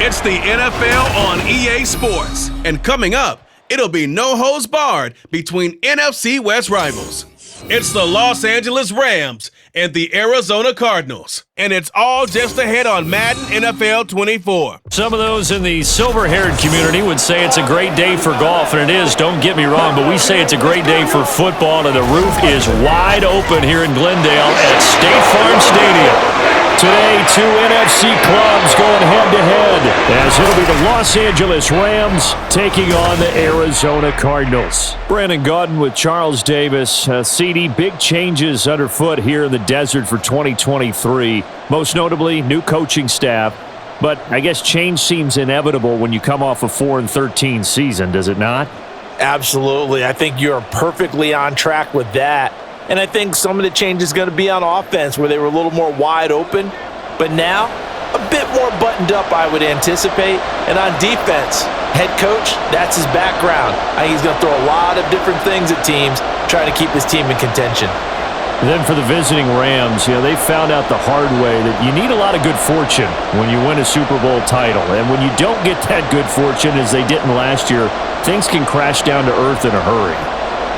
It's the NFL on EA Sports. And coming up, it'll be no holds barred between NFC West rivals. It's the Los Angeles Rams and the Arizona Cardinals. And it's all just ahead on Madden NFL 24. Some of those in the silver-haired community would say it's a great day for golf, and it is, don't get me wrong, but we say it's a great day for football, and the roof is wide open here in Glendale at State Farm Stadium. Today, two NFC clubs going head-to-head as it'll be the Los Angeles Rams taking on the Arizona Cardinals. Brandon Gaudin with Charles Davis. CD, big changes underfoot here in the desert for 2023. Most notably, new coaching staff. But I guess change seems inevitable when you come off a 4-13 season, does it not? Absolutely. I think you're perfectly on track with that. And I think some of the change is going to be on offense where they were a little more wide open. But now, a bit more buttoned up, I would anticipate. And on defense, head coach, that's his background. I think he's going to throw a lot of different things at teams, trying to keep his team in contention. And then for the visiting Rams, they found out the hard way that you need a lot of good fortune when you win a Super Bowl title. And when you don't get that good fortune, as they didn't last year, things can crash down to earth in a hurry.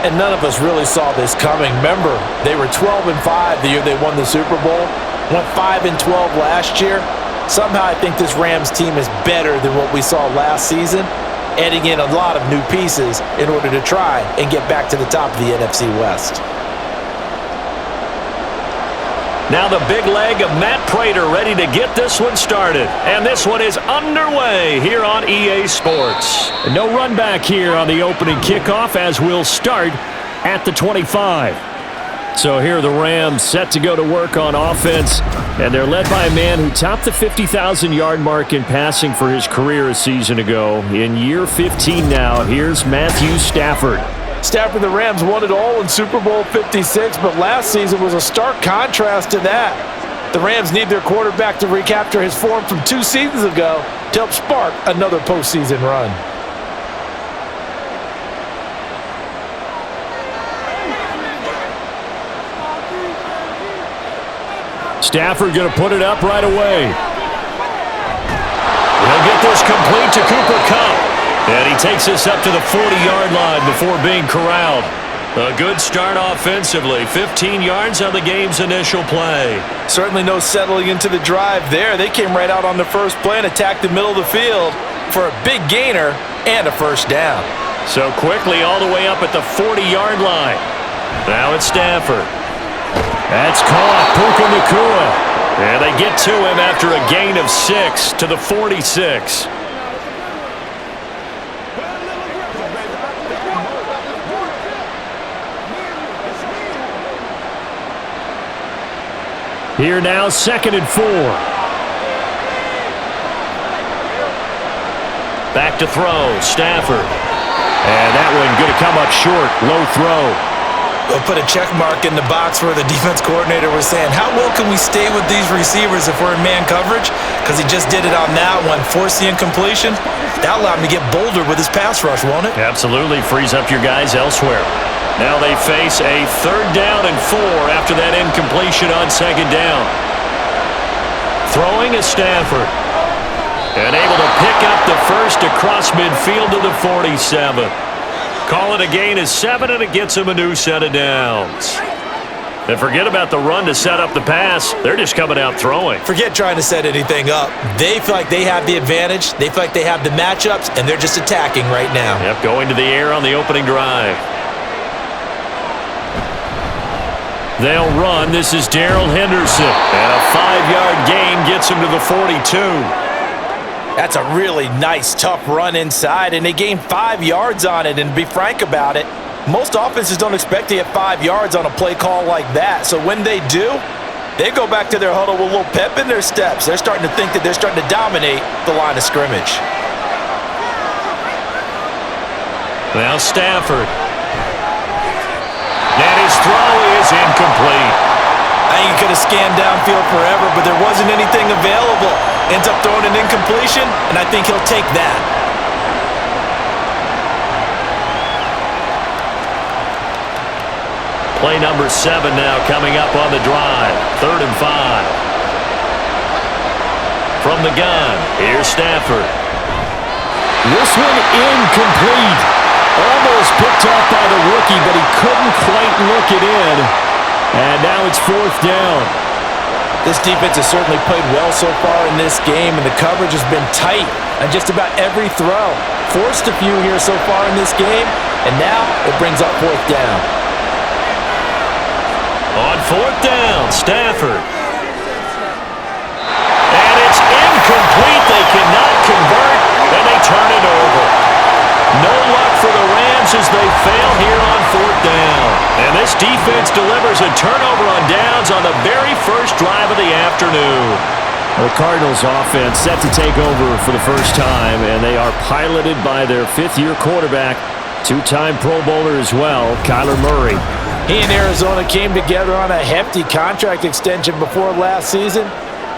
And none of us really saw this coming. Remember, they were 12-5 the year they won the Super Bowl. Went 5-12 last year. Somehow I think this Rams team is better than what we saw last season, adding in a lot of new pieces in order to try and get back to the top of the NFC West. Now the big leg of Matt Prater ready to get this one started. And this one is underway here on EA Sports. No run back here on the opening kickoff as we'll start at the 25. So here are the Rams set to go to work on offense. And they're led by a man who topped the 50,000-yard mark in passing for his career a season ago. In year 15 now, here's Matthew Stafford. Stafford, the Rams won it all in Super Bowl 56, but last season was a stark contrast to that. The Rams need their quarterback to recapture his form from 2 seasons ago to help spark another postseason run. Stafford going to put it up right away. He'll get this complete to Cooper Kupp. And he takes us up to the 40-yard line before being corralled. A good start offensively. 15 yards on the game's initial play. Certainly no settling into the drive there. They came right out on the first play and attacked the middle of the field for a big gainer and a first down. So quickly all the way up at the 40-yard line. Now it's Stafford. That's caught. Puka Nacua. And they get to him after a gain of 6 to the 46. Here now, 2nd and 4. Back to throw, Stafford. And that one going to come up short, low throw. We'll put a check mark in the box where the defense coordinator was saying, how well can we stay with these receivers if we're in man coverage? Because he just did it on that one, forced the incompletion. That allowed him to get bolder with his pass rush, won't it? Absolutely, frees up your guys elsewhere. Now they face a 3rd down and 4 after that incompletion on 2nd down. Throwing is Stafford. And able to pick up the first across midfield to the 47. Call it a gain of 7, and it gets him a new set of downs. And forget about the run to set up the pass. They're just coming out throwing. Forget trying to set anything up. They feel like they have the advantage. They feel like they have the matchups, and they're just attacking right now. Yep, going to the air on the opening drive. They'll run. This is Darrell Henderson. And a 5-yard gain gets him to the 42. That's a really nice, tough run inside, and they gained 5 yards on it. And to be frank about it, most offenses don't expect to get 5 yards on a play call like that. So when they do, they go back to their huddle with a little pep in their steps. They're starting to think that they're starting to dominate the line of scrimmage. Now Stafford. And his throw is incomplete. I think he could have scanned downfield forever, but there wasn't anything available. Ends up throwing an incompletion, and I think he'll take that. Play number 7 now coming up on the drive. 3rd and 5. From the gun, here's Stafford. This one incomplete. Almost picked off by the rookie, but he couldn't quite look it in. And now it's 4th down. This defense has certainly played well so far in this game, and the coverage has been tight on just about every throw. Forced a few here so far in this game, and now it brings up 4th down. On 4th down, Stafford. And it's incomplete. They cannot convert, and they turn it over. No luck for the Rams as they fail here on 4th down. And this defense delivers a turnover on downs on the very first drive of the afternoon. The Cardinals offense set to take over for the first time, and they are piloted by their 5th-year quarterback, 2-time Pro Bowler as well, Kyler Murray. He and Arizona came together on a hefty contract extension before last season,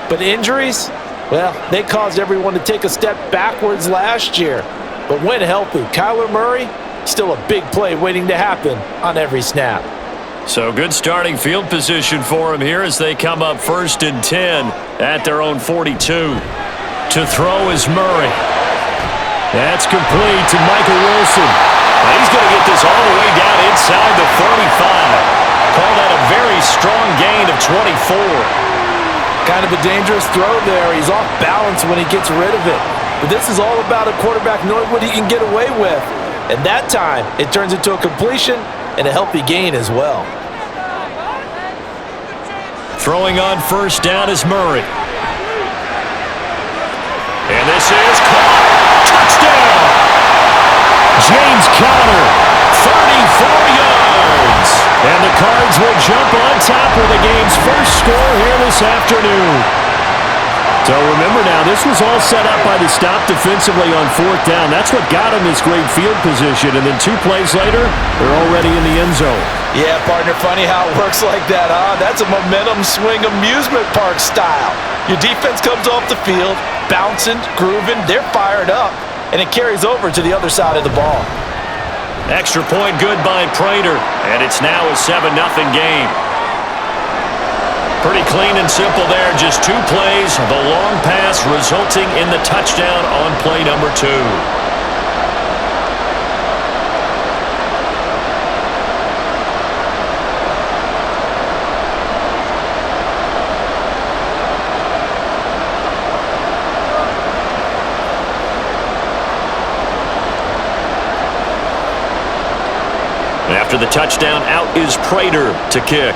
but injuries, well, they caused everyone to take a step backwards last year. But when healthy, Kyler Murray, still a big play waiting to happen on every snap. So good starting field position for him here as they come up 1st and 10 at their own 42. To throw is Murray. That's complete to Michael Wilson. He's going to get this all the way down inside the 35. Call that a very strong gain of 24. Kind of a dangerous throw there. He's off balance when he gets rid of it. But this is all about a quarterback knowing what he can get away with. And that time, it turns into a completion and a healthy gain as well. Throwing on 1st down is Murray. And this is caught. Touchdown! James Conner, 34 yards. and the Cards will jump on top with the game's first score here this afternoon. So remember now, this was all set up by the stop defensively on 4th down. That's what got him this great field position. And then 2 plays later, they're already in the end zone. Yeah, partner, funny how it works like that, huh? That's a momentum swing amusement park style. Your defense comes off the field, bouncing, grooving, they're fired up, and it carries over to the other side of the ball. Extra point good by Prater, and it's now a 7-0 game. Pretty clean and simple there, just 2 plays, the long pass resulting in the touchdown on play number 2. After the touchdown, out is Prater to kick.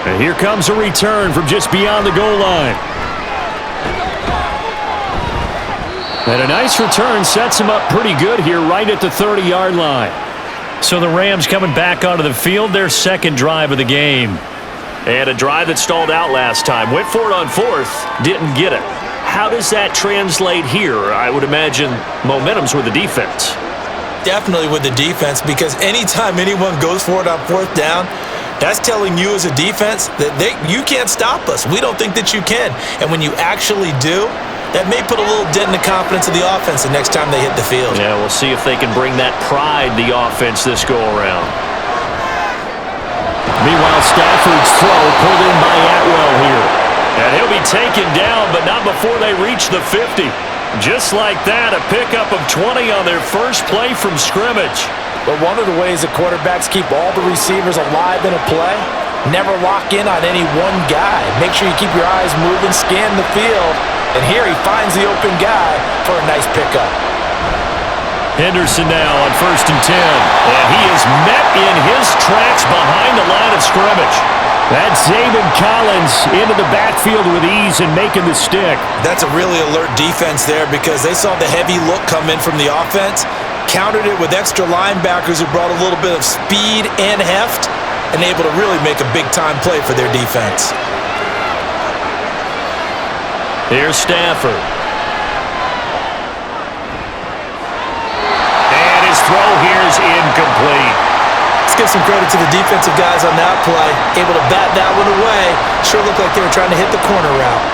And here comes a return from just beyond the goal line. And a nice return sets him up pretty good here right at the 30-yard line. So the Rams coming back onto the field, their 2nd drive of the game. And a drive that stalled out last time. Went for it on 4th, didn't get it. How does that translate here? I would imagine momentum's with the defense. Definitely with the defense, because anytime anyone goes for it on 4th down, that's telling you as a defense that you can't stop us. We don't think that you can. And when you actually do, that may put a little dent in the confidence of the offense the next time they hit the field. Yeah, we'll see if they can bring that pride, the offense, this go-around. Meanwhile, Stafford's throw pulled in by Atwell here. And he'll be taken down, but not before they reach the 50. Just like that, a pickup of 20 on their first play from scrimmage. But one of the ways that quarterbacks keep all the receivers alive in a play, never lock in on any one guy. Make sure you keep your eyes moving, scan the field, and here he finds the open guy for a nice pickup. Henderson now on 1st and 10. And he is met in his tracks behind the line of scrimmage. That's Zayvon Collins into the backfield with ease and making the stick. That's a really alert defense there because they saw the heavy look come in from the offense, countered it with extra linebackers who brought a little bit of speed and heft, and able to really make a big-time play for their defense. Here's Stafford. And his throw here is incomplete. Let's give some credit to the defensive guys on that play. Able to bat that one away. Sure looked like they were trying to hit the corner route.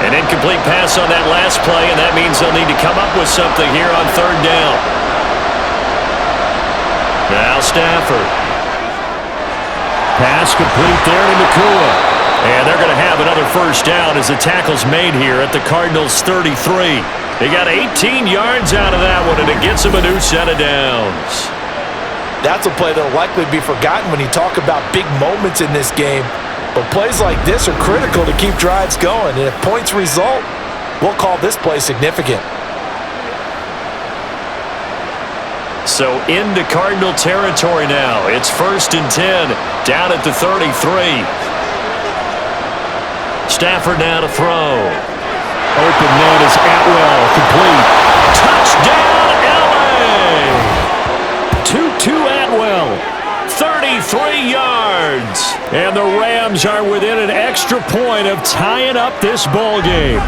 An incomplete pass on that last play, and that means they'll need to come up with something here on 3rd down. Now Stafford. Pass complete there to Nakua. And they're going to have another first down as the tackle's made here at the Cardinals' 33. They got 18 yards out of that one, and it gets them a new set of downs. That's a play that will likely be forgotten when you talk about big moments in this game. But plays like this are critical to keep drives going. And if points result, we'll call this play significant. So into Cardinal territory now. It's 1st and 10 down at the 33. Stafford now to throw. Open man is Atwell, complete. Touchdown, L.A. 2-2 Atwell, 33 yards. And the Rams are within an extra point of tying up this ball game.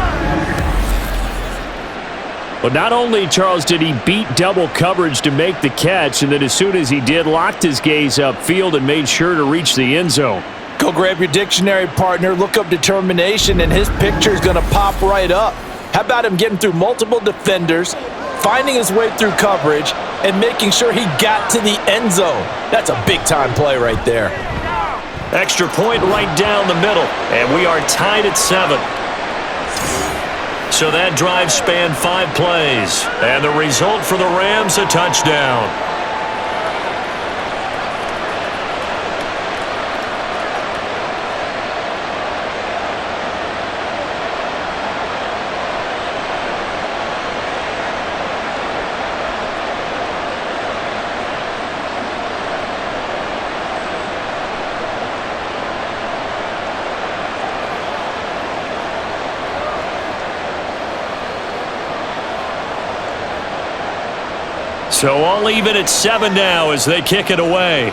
But not only, Charles, did he beat double coverage to make the catch, and then as soon as he did, locked his gaze upfield and made sure to reach the end zone. Go grab your dictionary, partner, look up determination, and his picture is going to pop right up. How about him getting through multiple defenders, finding his way through coverage, and making sure he got to the end zone? That's a big-time play right there. Extra point right down the middle, and we are tied at 7. So that drive spanned 5 plays, and the result for the Rams, a touchdown. So all even at 7 now as they kick it away.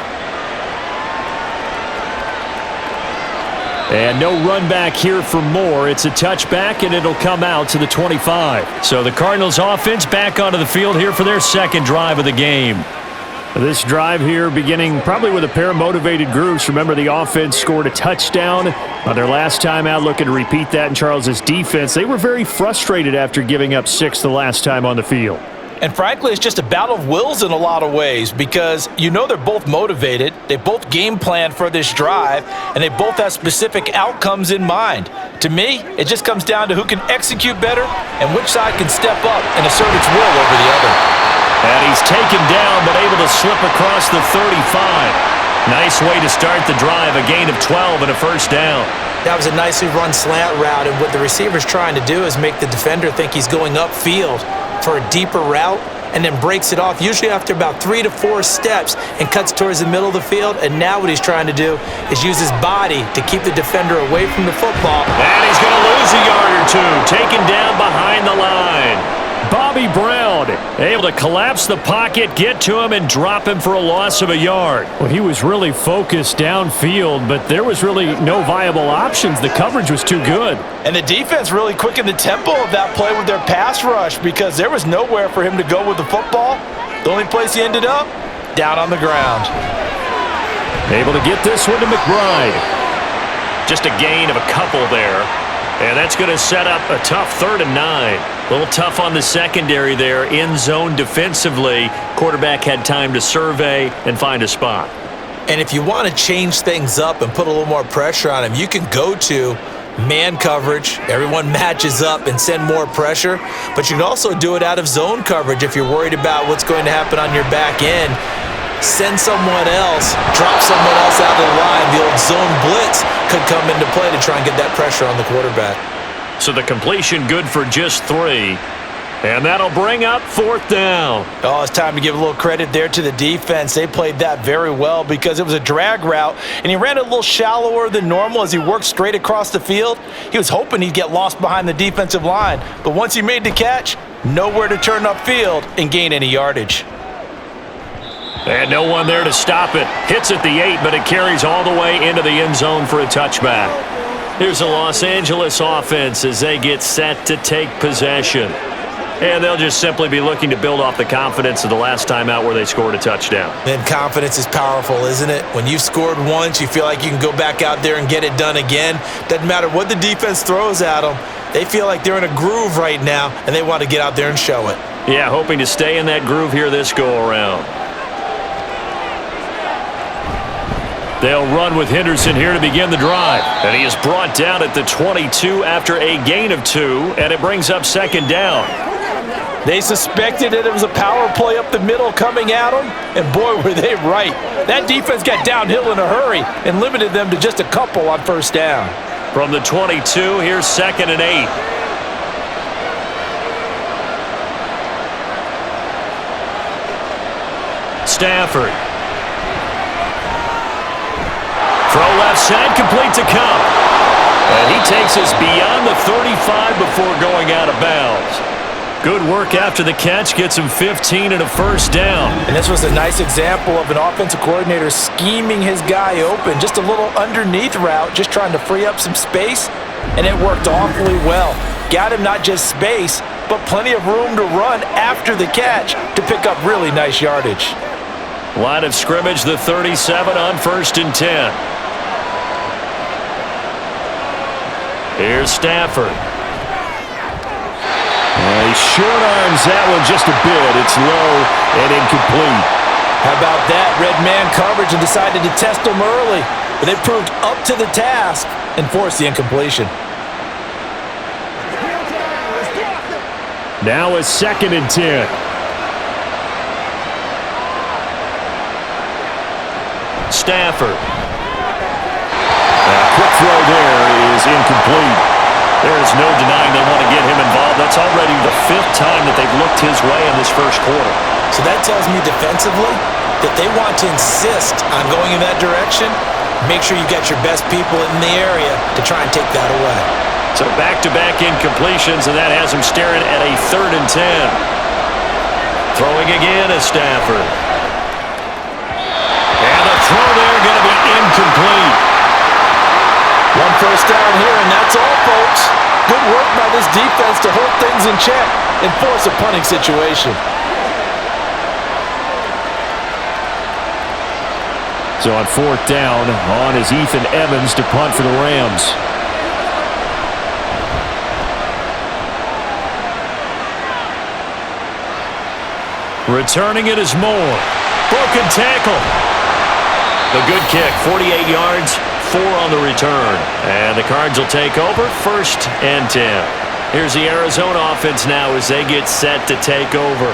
And no run back here for Moore. It's a touchback, and it'll come out to the 25. So the Cardinals offense back onto the field here for their second drive of the game. This drive here beginning probably with a pair of motivated groups. Remember, the offense scored a touchdown on their last time out, looking to repeat that in Charles's defense. They were very frustrated after giving up 6 the last time on the field. And frankly, it's just a battle of wills in a lot of ways because you know they're both motivated, they both game plan for this drive, and they both have specific outcomes in mind. To me, it just comes down to who can execute better and which side can step up and assert its will over the other. And he's taken down but able to slip across the 35. Nice way to start the drive, a gain of 12 and a first down. That was a nicely run slant route, and what the receiver's trying to do is make the defender think he's going upfield for a deeper route and then breaks it off, usually after about 3 to 4 steps, and cuts towards the middle of the field. And now what he's trying to do is use his body to keep the defender away from the football. And he's going to lose a yard or two, taken down behind the line. Bobby Brown able to collapse the pocket, get to him, and drop him for a loss of a yard. Well, he was really focused downfield, but there was really no viable options. The coverage was too good. And the defense really quickened the tempo of that play with their pass rush because there was nowhere for him to go with the football. The only place he ended up, down on the ground. Able to get this one to McBride. Just a gain of a couple there. And that's going to set up a tough 3rd and 9. A little tough on the secondary there, in zone defensively. Quarterback had time to survey and find a spot. And if you want to change things up and put a little more pressure on him, you can go to man coverage. Everyone matches up and send more pressure. But you can also do it out of zone coverage if you're worried about what's going to happen on your back end. Send someone else, drop someone else out of the line. The old zone blitz could come into play to try and get that pressure on the quarterback. So the completion good for just 3. And that'll bring up 4th down. Oh, it's time to give a little credit there to the defense. They played that very well because it was a drag route, and he ran it a little shallower than normal as he worked straight across the field. He was hoping he'd get lost behind the defensive line, but once he made the catch, nowhere to turn upfield and gain any yardage. And no one there to stop it. Hits at the 8, but it carries all the way into the end zone for a touchback. Here's the Los Angeles offense as they get set to take possession. And they'll just simply be looking to build off the confidence of the last time out where they scored a touchdown. And confidence is powerful, isn't it? When you've scored once, you feel like you can go back out there and get it done again. Doesn't matter what the defense throws at them. They feel like they're in a groove right now, and they want to get out there and show it. Yeah, hoping to stay in that groove here this go-around. They'll run with Henderson here to begin the drive. And he is brought down at the 22 after a gain of 2, and it brings up second down. They suspected it was a power play up the middle coming at them, and boy, were they right. That defense got downhill in a hurry and limited them to just a couple on first down. From the 22, here's 2nd and 8. Stafford. Throw left side, complete to Cup. And he takes us beyond the 35 before going out of bounds. Good work after the catch, gets him 15 and a first down. And this was a nice example of an offensive coordinator scheming his guy open. Just a little underneath route, just trying to free up some space, and it worked awfully well. Got him not just space, but plenty of room to run after the catch to pick up really nice yardage. Line of scrimmage, the 37 on 1st and 10. Here's Stafford. He short arms that one just a bit. It's low and incomplete. How about that? Red man coverage and decided to test them early. But they proved up to the task and forced the incompletion. Now a 2nd and 10. Stafford. Quick throw there is incomplete. There's no denying they want to get him involved. That's already the 5th time that they've looked his way in this first quarter. So that tells me defensively that they want to insist on going in that direction. Make sure you get your best people in the area to try and take that away. So back-to-back incompletions, and that has him staring at a 3rd and 10. Throwing again is Stafford. And the throw there going to be incomplete. One first down here, and that's all, folks. Good work by this defense to hold things in check and force a punting situation. So on 4th down, on is Ethan Evans to punt for the Rams. Returning it is Moore. Broken tackle. The good kick, 48 yards. 4 on the return. And the Cards will take over 1st and 10. Here's the Arizona offense now as they get set to take over.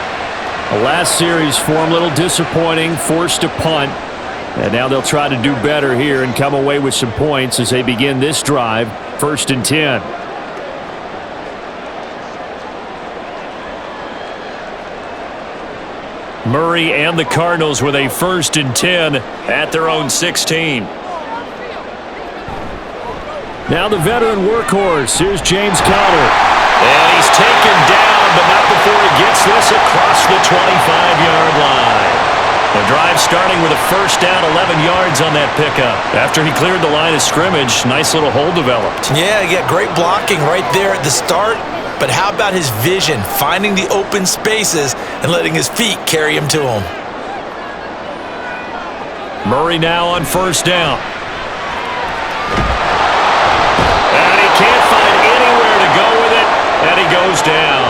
The last series for them, a little disappointing, forced to punt. And now they'll try to do better here and come away with some points as they begin this drive, 1st and 10. Murray and the Cardinals with a 1st and 10 at their own 16. Now the veteran workhorse. Here's James Conner. And he's taken down, but not before he gets this across the 25-yard line. The drive starting with a first down, 11 yards on that pickup. After he cleared the line of scrimmage, nice little hole developed. Yeah, great blocking right there at the start. But how about his vision, finding the open spaces and letting his feet carry him to him? Murray now on first down. And he can't find anywhere to go with it, and he goes down.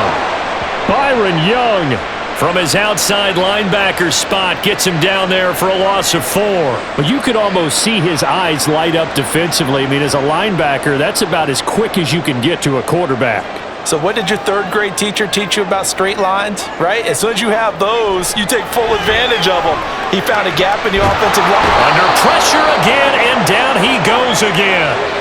Byron Young from his outside linebacker spot gets him down there for a loss of 4. But you could almost see his eyes light up defensively. I mean, as a linebacker, that's about as quick as you can get to a quarterback. So what did your third-grade teacher teach you about straight lines, right? As soon as you have those, you take full advantage of them. He found a gap in the offensive line. Under pressure again, and down he goes again.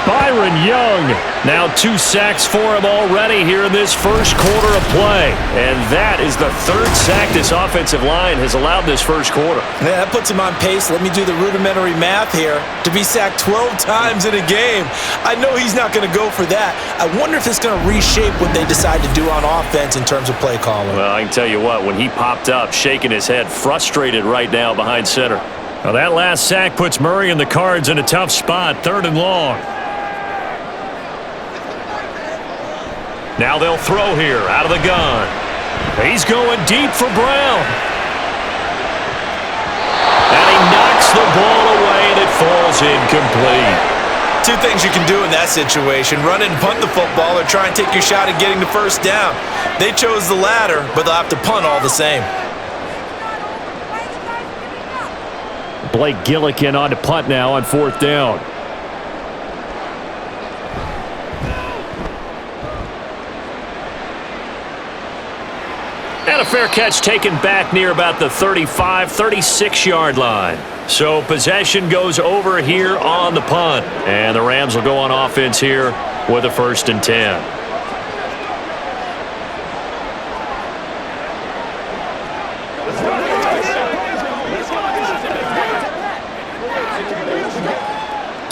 Byron Young. Now 2 sacks for him already here in this first quarter of play. And that is the 3rd sack this offensive line has allowed this first quarter. Yeah, that puts him on pace. Let me do the rudimentary math here. To be sacked 12 times in a game. I know he's not going to go for that. I wonder if it's going to reshape what they decide to do on offense in terms of play calling. Well, I can tell you what, when he popped up, shaking his head, frustrated right now behind center. Now that last sack puts Murray and the Cards in a tough spot, 3rd and long. Now they'll throw here out of the gun. He's going deep for Brown. And he knocks the ball away, and it falls incomplete. 2 things you can do in that situation: run it and punt the football, or try and take your shot at getting the first down. They chose the latter, but they'll have to punt all the same. Blake Gillikin on to punt now on 4th down. And a fair catch taken back near about the 35, 36-yard line. So possession goes over here on the punt. And the Rams will go on offense here with a 1st and 10.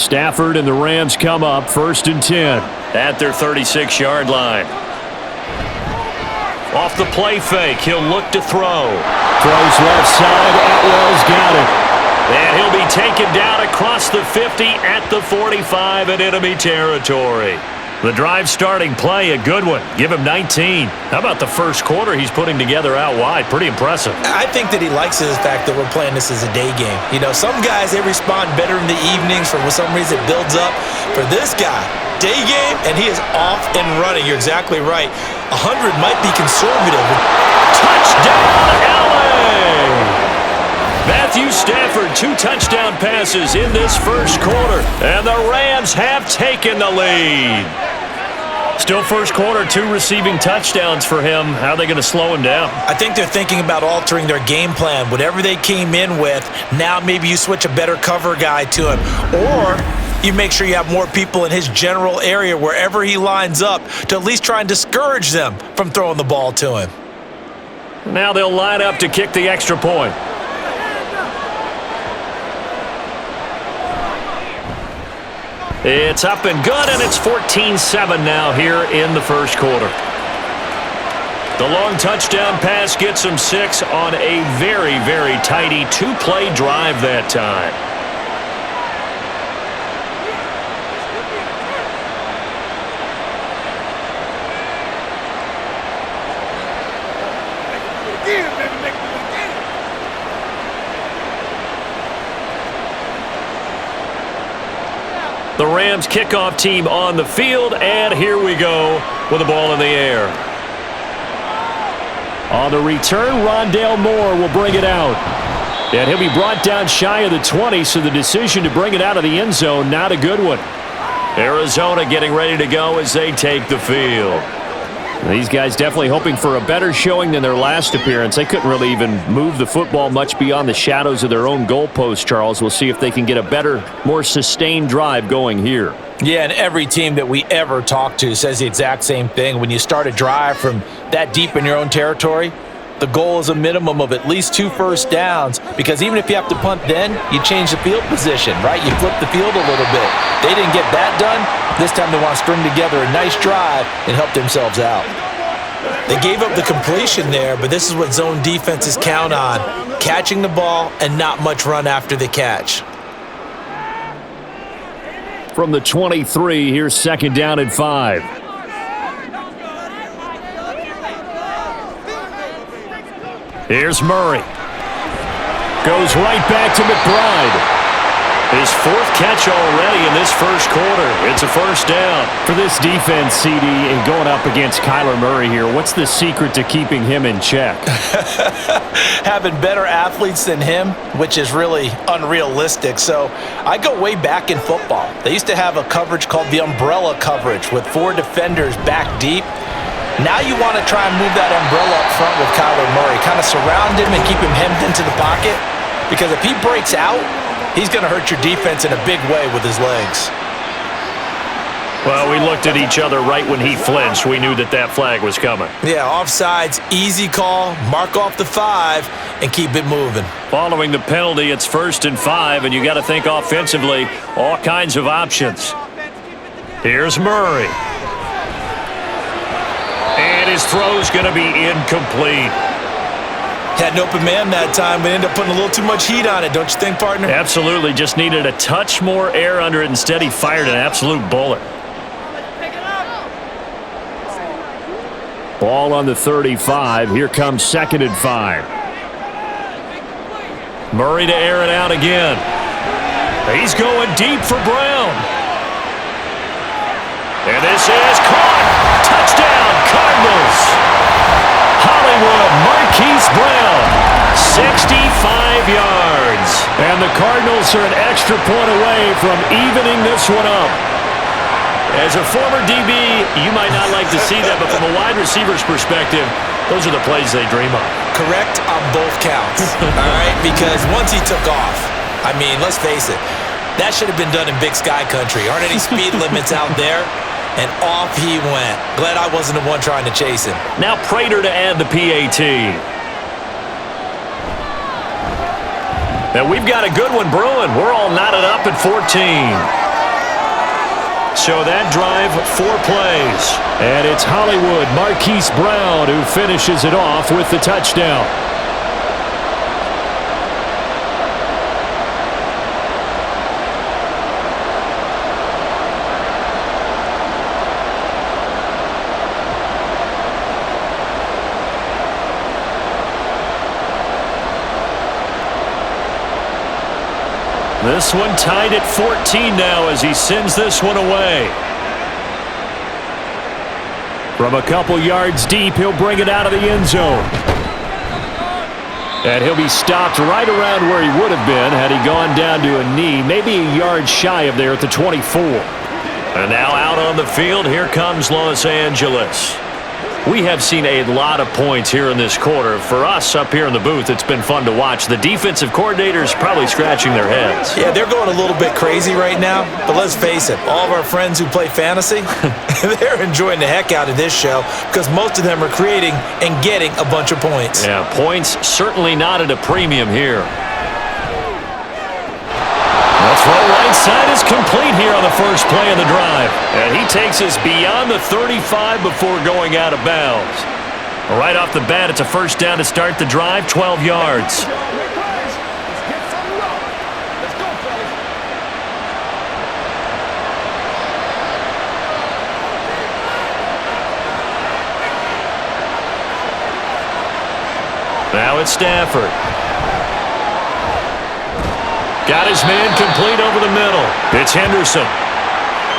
Stafford and the Rams come up 1st and 10. At their 36-yard line. Off the play fake, he'll look to throw. Throws left side, Atwell's got it. And he'll be taken down across the 50 at the 45 in enemy territory. The drive starting play, a good one. Give him 19. How about the first quarter he's putting together out wide? Pretty impressive. I think that he likes the fact that we're playing this as a day game. You know, some guys, they respond better in the evenings. For some reason, it builds up. For this guy, day game, and he is off and running. You're exactly right. 100 might be conservative. Touchdown, LA! Matthew Stafford, 2 touchdown passes in this first quarter, and the Rams have taken the lead. Still first quarter, 2 receiving touchdowns for him. How are they going to slow him down? I think they're thinking about altering their game plan. Whatever they came in with, now maybe you switch a better cover guy to him. Or you make sure you have more people in his general area wherever he lines up to at least try and discourage them from throwing the ball to him. Now they'll line up to kick the extra point. It's up and good, and it's 14-7 now here in the first quarter. The long touchdown pass gets him 6 on a very, very tidy 2-play drive that time. The Rams kickoff team on the field, and here we go with the ball in the air. On the return, Rondale Moore will bring it out. And he'll be brought down shy of the 20, so the decision to bring it out of the end zone, not a good one. Arizona getting ready to go as they take the field. These guys definitely hoping for a better showing than their last appearance. They couldn't really even move the football much beyond the shadows of their own goalpost, Charles. We'll see if they can get a better, more sustained drive going here. Yeah, and every team that we ever talk to says the exact same thing. When you start a drive from that deep in your own territory, the goal is a minimum of at least 2 first downs, because even if you have to punt then, you change the field position, right? You flip the field a little bit. They didn't get that done. This time they want to string together a nice drive and help themselves out. They gave up the completion there, but this is what zone defenses count on: catching the ball and not much run after the catch. From the 23, here's 2nd down and 5. Here's Murray. Goes right back to McBride. His 4th catch already in this first quarter. It's a first down. For this defense, CD, and going up against Kyler Murray here, what's the secret to keeping him in check? Having better athletes than him, which is really unrealistic. So I go way back in football. They used to have a coverage called the umbrella coverage with 4 defenders back deep. Now you want to try and move that umbrella up front with Kyler Murray. Kind of surround him and keep him hemmed into the pocket. Because if he breaks out, he's going to hurt your defense in a big way with his legs. Well, we looked at each other right when he flinched. We knew that that flag was coming. Yeah, offsides, easy call, mark off the 5, and keep it moving. Following the penalty, it's 1st and 5, and you got to think offensively, all kinds of options. Here's Murray. And his throw's going to be incomplete. Had an open man that time, but ended up putting a little too much heat on it, don't you think, partner? Absolutely. Just needed a touch more air under it. Instead, he fired an absolute bullet. Ball on the 35. Here comes 2nd and 5. Murray to air it out again. He's going deep for Brown. And this is caught. Touchdown, Cardinals. Hollywood Marquise Brown, 65 yards. And the Cardinals are an extra point away from evening this one up. As a former DB, you might not like to see that, but from a wide receiver's perspective, those are the plays they dream of. Correct on both counts, all right? Because once he took off, I mean, let's face it, that should have been done in Big Sky Country. Aren't any speed limits out there? And off he went. Glad I wasn't the one trying to chase him. Now Prater to add the PAT. And we've got a good one brewing. We're all knotted up at 14. So that drive, 4 plays. And it's Hollywood Marquise Brown who finishes it off with the touchdown. This one tied at 14 now as he sends this one away. From a couple yards deep, he'll bring it out of the end zone. And he'll be stopped right around where he would have been had he gone down to a knee, maybe a yard shy of there at the 24. And now out on the field, here comes Los Angeles. We have seen a lot of points here in this quarter. For us up here in the booth, it's been fun to watch. The defensive coordinators probably scratching their heads. Yeah, they're going a little bit crazy right now, but let's face it, all of our friends who play fantasy, they're enjoying the heck out of this show because most of them are creating and getting a bunch of points. Yeah, points certainly not at a premium here. The throw right side is complete here on the first play of the drive. And he takes us beyond the 35 before going out of bounds. Right off the bat, it's a first down to start the drive, 12 yards. Now it's Stafford. Got his man complete over the middle. It's Henderson.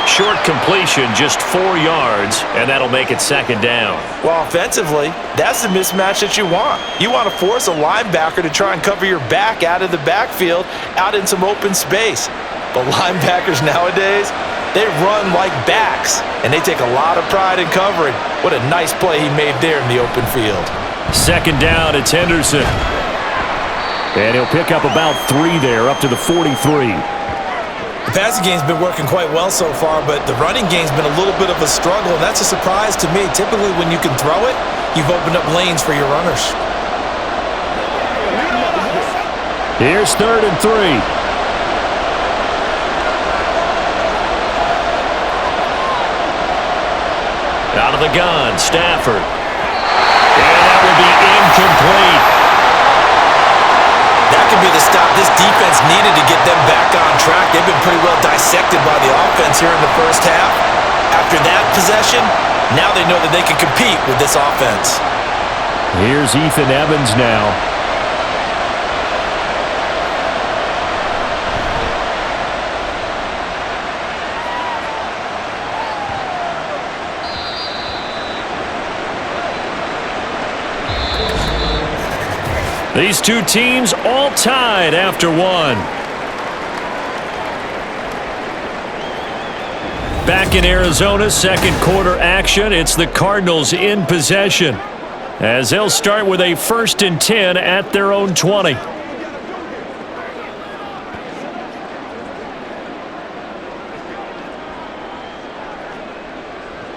Short completion, just 4 yards, and that'll make it second down. Well, offensively, that's the mismatch that you want. You want to force a linebacker to try and cover your back out of the backfield, out in some open space. But linebackers nowadays, they run like backs, and they take a lot of pride in covering. What a nice play he made there in the open field. Second down, it's Henderson. And he'll pick up about 3 there, up to the 43. The passing game's been working quite well so far, but the running game's been a little bit of a struggle, and that's a surprise to me. Typically, when you can throw it, you've opened up lanes for your runners. Here's 3rd and 3. Out of the gun, Stafford. And that will be incomplete. That could be the stop this defense needed to get them back on track. They've been pretty well dissected by the offense here in the first half. After that possession, now they know that they can compete with this offense. Here's Ethan Evans now. These two teams all tied after one. Back in Arizona, second quarter action. It's the Cardinals in possession as they'll start with a 1st and 10 at their own 20.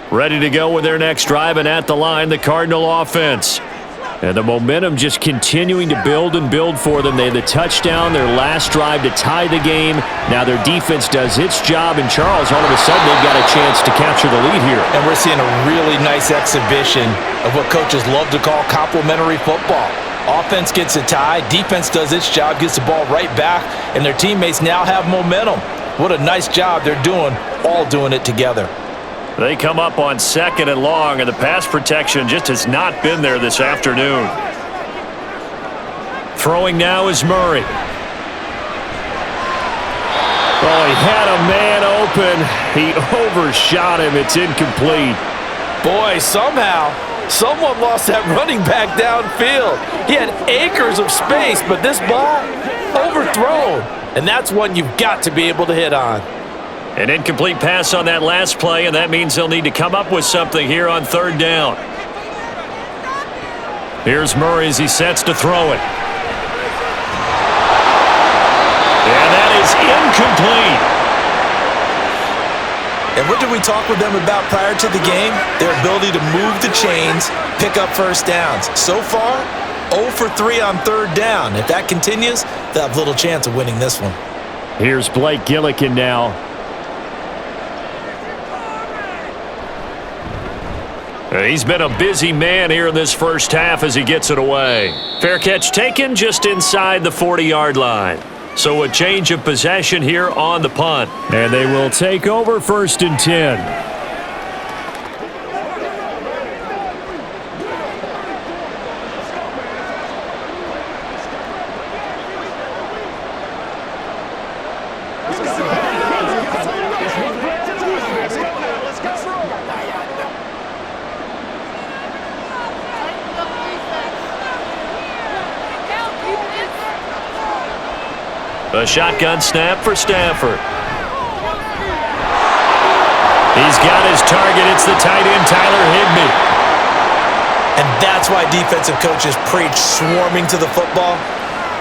Ready to go with their next drive, and at the line, the Cardinal offense. And the momentum just continuing to build and build for them. They had the touchdown, their last drive to tie the game. Now their defense does its job, and Charles, all of a sudden, they've got a chance to capture the lead here. And we're seeing a really nice exhibition of what coaches love to call complementary football. Offense gets a tie, defense does its job, gets the ball right back, and their teammates now have momentum. What a nice job they're doing, all doing it together. They come up on 2nd and long, and the pass protection just has not been there this afternoon. Throwing now is Murray. Oh, he had a man open. He overshot him. It's incomplete. Boy, somehow, someone lost that running back downfield. He had acres of space, but this ball, overthrown. And that's one you've got to be able to hit on. An incomplete pass on that last play, and that means they'll need to come up with something here on third down. Here's Murray as he sets to throw it. And that is incomplete. And what did we talk with them about prior to the game? Their ability to move the chains, pick up first downs. So far, 0 for 3 on third down. If that continues, they'll have little chance of winning this one. Here's Blake Gillikin now. He's been a busy man here in this first half as he gets it away. Fair catch taken just inside the 40-yard line. So a change of possession here on the punt. And they will take over 1st and 10. A shotgun snap for Stafford. He's got his target. It's the tight end, Tyler Higbee. And that's why defensive coaches preach swarming to the football.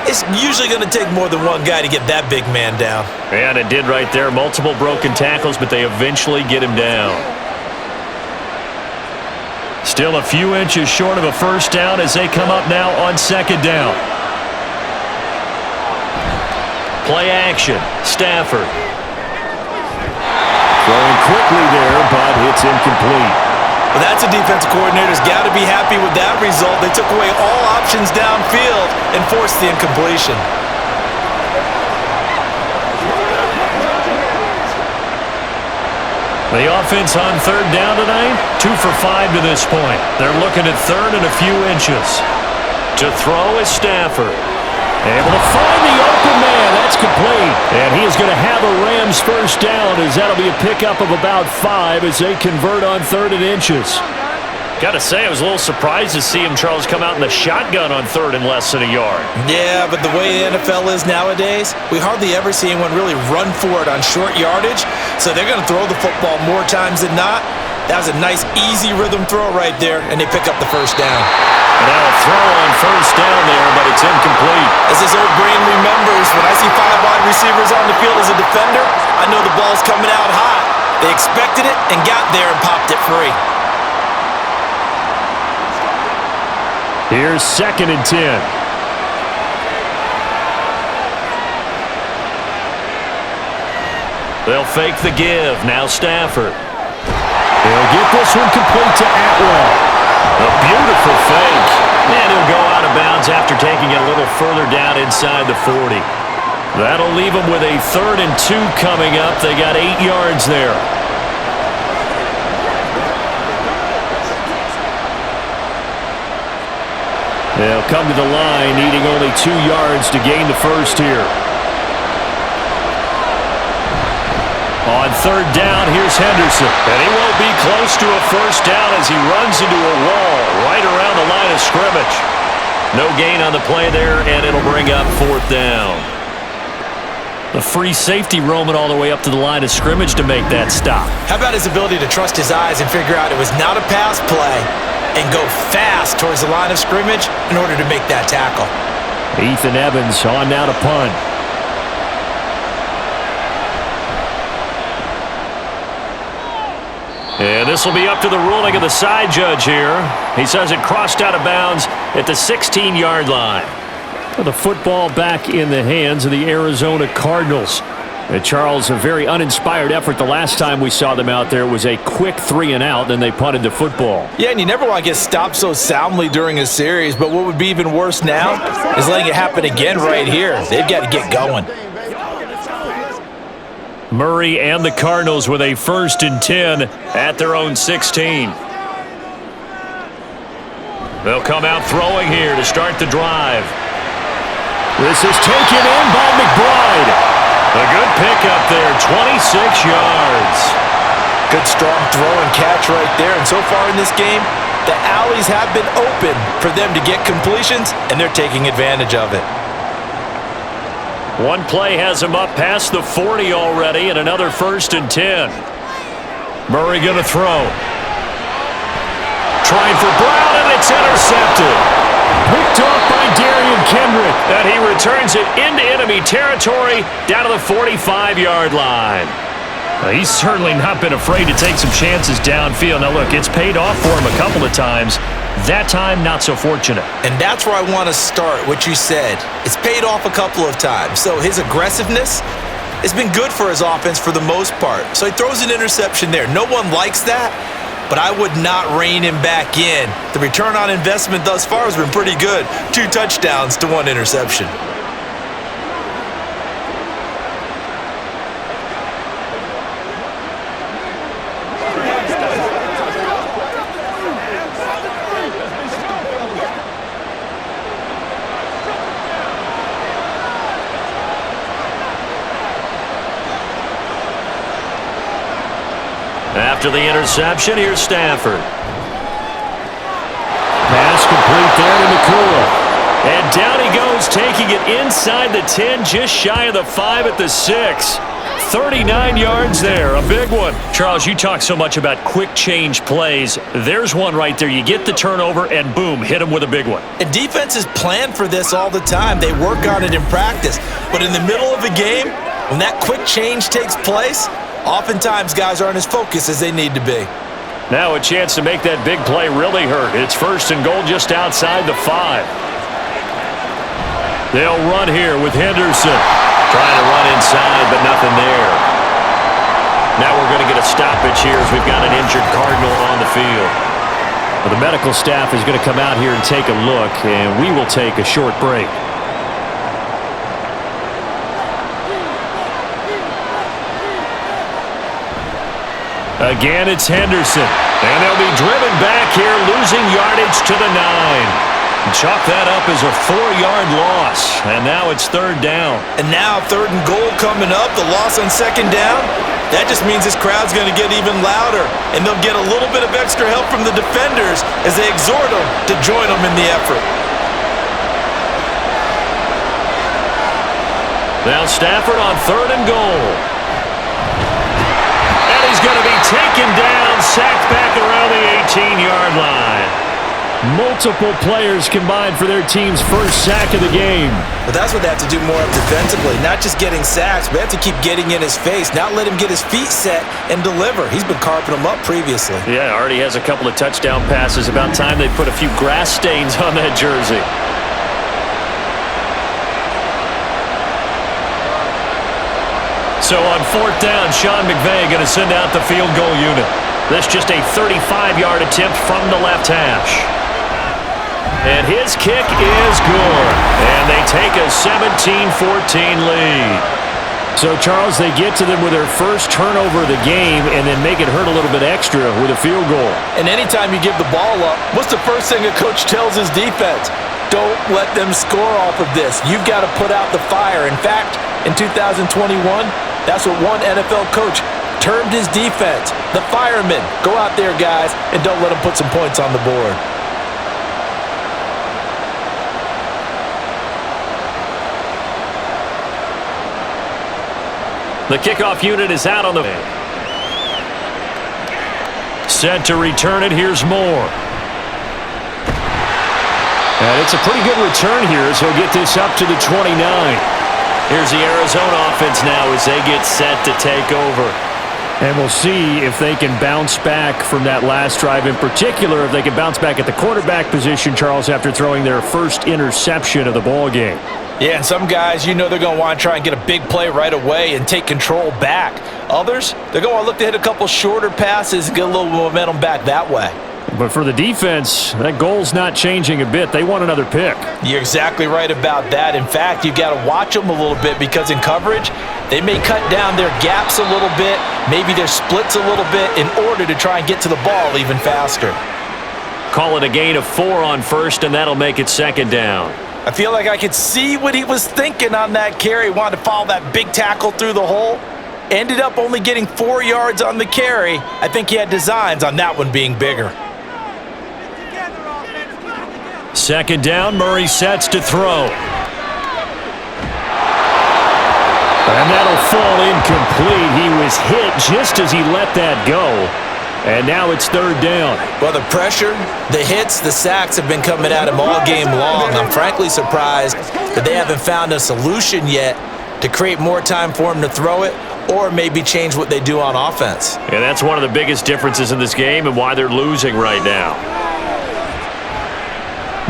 It's usually going to take more than one guy to get that big man down. And it did right there. Multiple broken tackles, but they eventually get him down. Still a few inches short of a first down as they come up now on 2nd down. Play action. Stafford. Throwing quickly there, but it's incomplete. Well, that's a defensive coordinator's got to be happy with that result. They took away all options downfield and forced the incompletion. The offense on 3rd down tonight, 2 for 5 to this point. They're looking at 3rd and a few inches. To throw is Stafford. Able to find the open man. That's complete. And he is going to have a Rams first down as that'll be a pickup of about 5 as they convert on 3rd and inches. Got to say, I was a little surprised to see him, Charles, come out in the shotgun on 3rd and less than a yard. Yeah, but the way the NFL is nowadays, we hardly ever see anyone really run for it on short yardage. So they're going to throw the football more times than not. That was a nice, easy rhythm throw right there, and they pick up the first down. And now a throw on first down there, but it's incomplete. As his old brain remembers, when I see 5 wide receivers on the field as a defender, I know the ball's coming out hot. They expected it and got there and popped it free. Here's 2nd and 10. They'll fake the give. Now Stafford. He'll get this one complete to Atwell. A beautiful fake. And he'll go out of bounds after taking it a little further down inside the 40. That'll leave them with a 3rd and 2 coming up. They got 8 yards there. They'll come to the line, needing only 2 yards to gain the first here. On 3rd down, here's Henderson. And he won't be close to a first down as he runs into a wall right around the line of scrimmage. No gain on the play there, and it'll bring up 4th down. The free safety roaming all the way up to the line of scrimmage to make that stop. How about his ability to trust his eyes and figure out it was not a pass play and go fast towards the line of scrimmage in order to make that tackle? Ethan Evans on now to punt. And this will be up to the ruling of the side judge here. He says it crossed out of bounds at the 16-yard line. The football back in the hands of the Arizona Cardinals. And Charles, a very uninspired effort the last time we saw them out there. It was a quick 3 and out, then they punted the football. Yeah, and you never want to get stopped so soundly during a series, but what would be even worse now is letting it happen again right here. They've got to get going. Murray and the Cardinals with a 1st and 10 at their own 16. They'll come out throwing here to start the drive. This is taken in by McBride. A good pickup there, 26 yards. Good strong throw and catch right there. And so far in this game, the alleys have been open for them to get completions, and they're taking advantage of it. One play has him up past the 40 already, and another 1st and 10. Murray going to throw. Trying for Brown, and it's intercepted. Picked off by Darian Kendrick. And he returns it into enemy territory down to the 45-yard line. He's certainly not been afraid to take some chances downfield. Now, look, it's paid off for him a couple of times. That time, not so fortunate. And that's where I want to start, what you said. It's paid off a couple of times. So his aggressiveness has been good for his offense for the most part. So he throws an interception there. No one likes that, but I would not rein him back in. The return on investment thus far has been pretty good. 2 touchdowns to 1 interception. After the interception, here's Stafford. Pass complete there to Nakua. And down he goes, taking it inside the 10, just shy of the 5 at the 6. 39 yards there, a big one. Charles, you talk so much about quick change plays. There's one right there. You get the turnover, and boom, hit him with a big one. And defenses plan for this all the time. They work on it in practice. But in the middle of a game, when that quick change takes place, oftentimes guys aren't as focused as they need to be. Now a chance to make that big play really hurt. It's 1st and goal just outside the 5. They'll run here with Henderson. Trying to run inside, but nothing there. Now we're going to get a stoppage here as we've got an injured Cardinal on the field. Well, the medical staff is going to come out here and take a look, and we will take a short break. Again, it's Henderson. And they'll be driven back here, losing yardage to the 9. Chalk that up as a 4-yard loss. And now it's 3rd down. And now 3rd and goal coming up. The loss on 2nd down. That just means this crowd's going to get even louder. And they'll get a little bit of extra help from the defenders as they exhort them to join them in the effort. Now Stafford on 3rd and goal. He's going to be taken down, sacked back around the 18-yard line. Multiple players combined for their team's first sack of the game. But that's what they have to do more of defensively. Not just getting sacks, but they have to keep getting in his face, not let him get his feet set and deliver. He's been carping them up previously. Yeah, already has a couple of touchdown passes. About time they put a few grass stains on that jersey. So on 4th down, Sean McVay going to send out the field goal unit. This just a 35-yard attempt from the left hash. And his kick is good. And they take a 17-14 lead. So, Charles, they get to them with their first turnover of the game and then make it hurt a little bit extra with a field goal. And anytime you give the ball up, what's the first thing a coach tells his defense? Don't let them score off of this. You've got to put out the fire. In fact, in 2021, that's what one NFL coach termed his defense. The firemen. Go out there, guys, and don't let them put some points on the board. The kickoff unit is out on the... Set to return it. Here's Moore. And it's a pretty good return here as he'll get this up to the 29. Here's the Arizona offense now as they get set to take over. And we'll see if they can bounce back from that last drive. In particular, if they can bounce back at the quarterback position, Charles, after throwing their first interception of the ball game. Yeah, and some guys, you know they're going to want to try and get a big play right away and take control back. Others, they're going to look to hit a couple shorter passes and get a little momentum back that way. But for the defense, that goal's not changing a bit. They want another pick. You're exactly right about that. In fact, you've got to watch them a little bit because in coverage, they may cut down their gaps a little bit, maybe their splits a little bit in order to try and get to the ball even faster. Call it a gain of 4 on first, and that'll make it 2nd down. I feel like I could see what he was thinking on that carry. Wanted to follow that big tackle through the hole. Ended up only getting 4 yards on the carry. I think he had designs on that one being bigger. 2nd down, Murray sets to throw. And that'll fall incomplete. He was hit just as he let that go. And now it's third down. Well, the pressure, the hits, the sacks have been coming at him all game long. I'm frankly surprised that they haven't found a solution yet to create more time for him to throw it or maybe change what they do on offense. Yeah, that's one of the biggest differences in this game and why they're losing right now.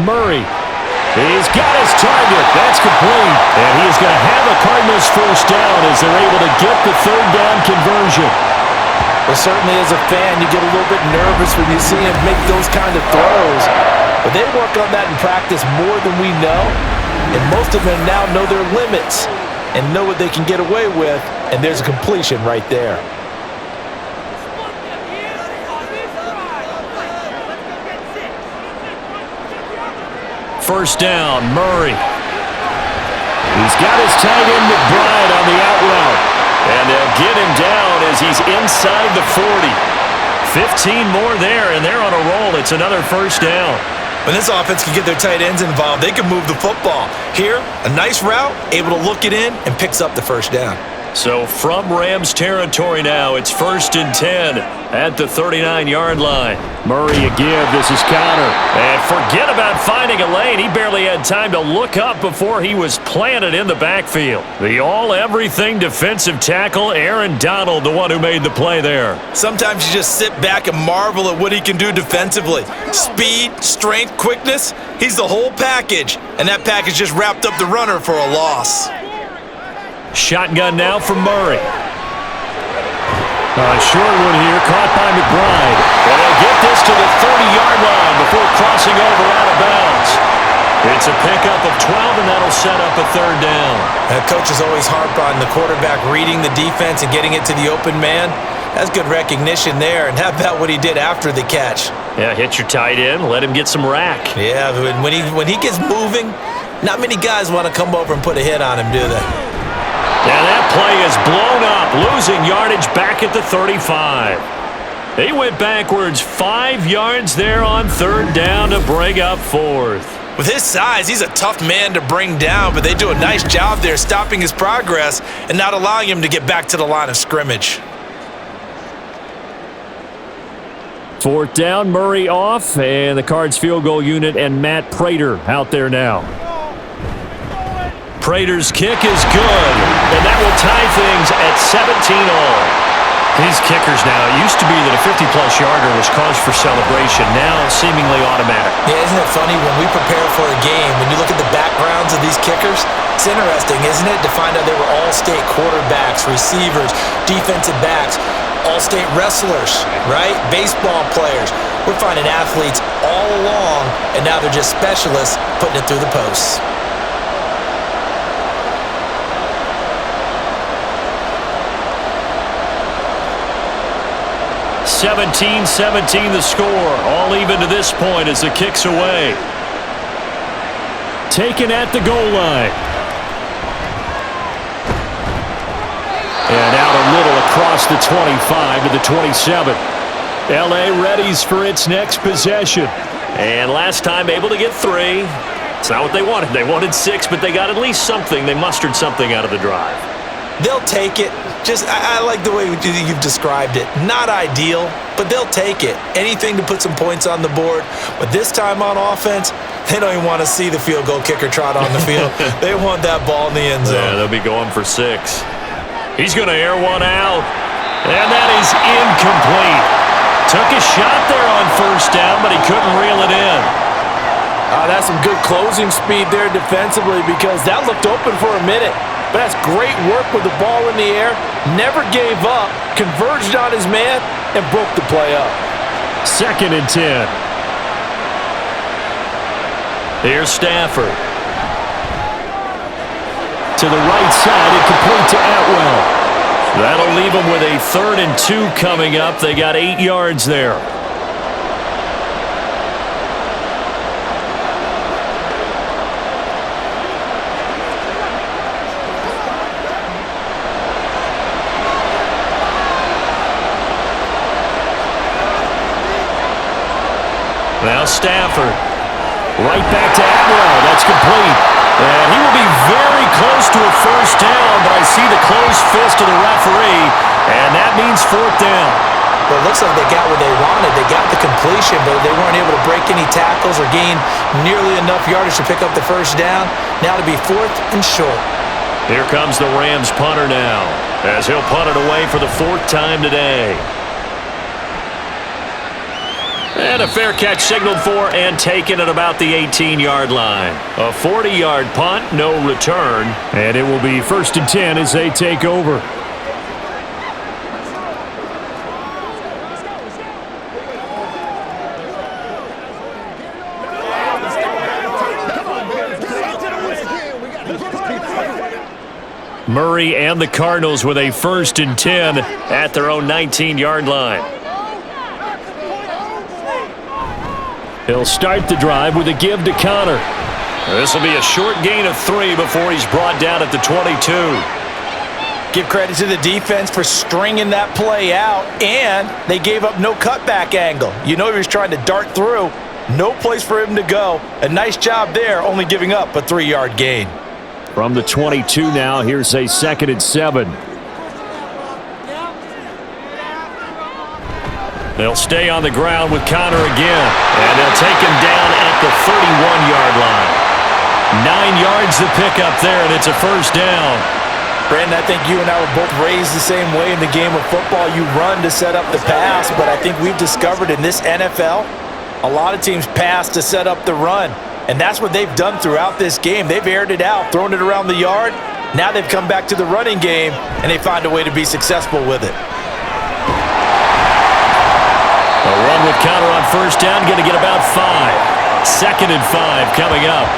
Murray. He's got his target. That's complete. And he is going to have a Cardinals first down as they're able to get the third down conversion. Well, certainly as a fan, you get a little bit nervous when you see him make those kind of throws. But they work on that in practice more than we know. And most of them now know their limits and know what they can get away with. And there's a completion right there. First down, Murray. He's got his tight end McBride on the out route. And they'll get him down as he's inside the 40. 15 more there, and they're on a roll. It's another first down. When this offense can get their tight ends involved, they can move the football. Here, a nice route, able to look it in, and picks up the first down. So from Rams territory now, it's 1st and 10 at the 39-yard line. Murray again, this is Connor. And forget about finding a lane. He barely had time to look up before he was planted in the backfield. The all-everything defensive tackle, Aaron Donald, the one who made the play there. Sometimes you just sit back and marvel at what he can do defensively. Speed, strength, quickness, he's the whole package. And that package just wrapped up the runner for a loss. Shotgun now from Murray. Short one here, caught by McBride. And they'll get this to the 30-yard line before crossing over out of bounds. It's a pickup of 12, and that'll set up a third down. Coaches always harp on the quarterback reading the defense and getting it to the open man. That's good recognition there, and how about what he did after the catch? Yeah, hit your tight end, let him get some rack. Yeah, when he gets moving, not many guys want to come over and put a hit on him, do they? And that play is blown up, losing yardage back at the 35. They went backwards 5 yards there on third down to bring up fourth. With his size, he's a tough man to bring down, but they do a nice job there stopping his progress and not allowing him to get back to the line of scrimmage. Fourth down, Murray off, and the Cards field goal unit and Matt Prater out there now. Prater's kick is good, and that will tie things at 17-all. These kickers now, it used to be that a 50-plus yarder was cause for celebration, now seemingly automatic. Yeah, isn't it funny when we prepare for a game, when you look at the backgrounds of these kickers, it's interesting, isn't it, to find out they were all-state quarterbacks, receivers, defensive backs, all-state wrestlers, right? Baseball players. We're finding athletes all along, and now they're just specialists putting it through the posts. 17-17 the score. All even to this point as the kick's away. Taken at the goal line. And out a little across the 25 to the 27. L.A. readies for its next possession. And last time able to get 3. It's not what they wanted. They wanted 6, but they got at least something. They mustered something out of the drive. They'll take it. I like the way you've described it. Not ideal, but they'll take it. Anything to put some points on the board. But this time on offense, they don't even want to see the field goal kicker trot on the field. They want that ball in the end zone. Yeah, they'll be going for 6. He's going to air one out. And that is incomplete. Took a shot there on first down, but he couldn't reel it in. That's some good closing speed there defensively because that looked open for a minute. But that's great work with the ball in the air. Never gave up, converged on his man, and broke the play up. 2nd and 10. Here's Stafford. To the right side and complete to Atwell. That'll leave them with a 3rd and 2 coming up. They got 8 yards there. Now Stafford. Right back to Atwell. That's complete. And he will be very close to a first down, but I see the closed fist of the referee, and that means fourth down. Well, it looks like they got what they wanted. They got the completion, but they weren't able to break any tackles or gain nearly enough yardage to pick up the first down. Now to be fourth and short. Here comes the Rams punter now, as he'll punt it away for the fourth time today. And a fair catch signaled for and taken at about the 18-yard line. A 40-yard punt, no return. And it will be 1st and 10 as they take over. Murray and the Cardinals with a 1st and 10 at their own 19-yard line. He'll start the drive with a give to Connor. This will be a short gain of 3 before he's brought down at the 22. Give credit to the defense for stringing that play out, and they gave up no cutback angle. You know he was trying to dart through. No place for him to go. A nice job there, only giving up a 3-yard gain. From the 22 now, here's a 2nd and 7. They'll stay on the ground with Connor again, and they'll take him down at the 31-yard line. 9 yards to pick up there, and it's a first down. Brandon, I think you and I were both raised the same way in the game of football. You run to set up the pass, but I think we've discovered in this NFL, a lot of teams pass to set up the run. And that's what they've done throughout this game. They've aired it out, thrown it around the yard. Now they've come back to the running game, and they find a way to be successful with it. A run with Connor on first down, going to get about 5. 2nd and 5 coming up.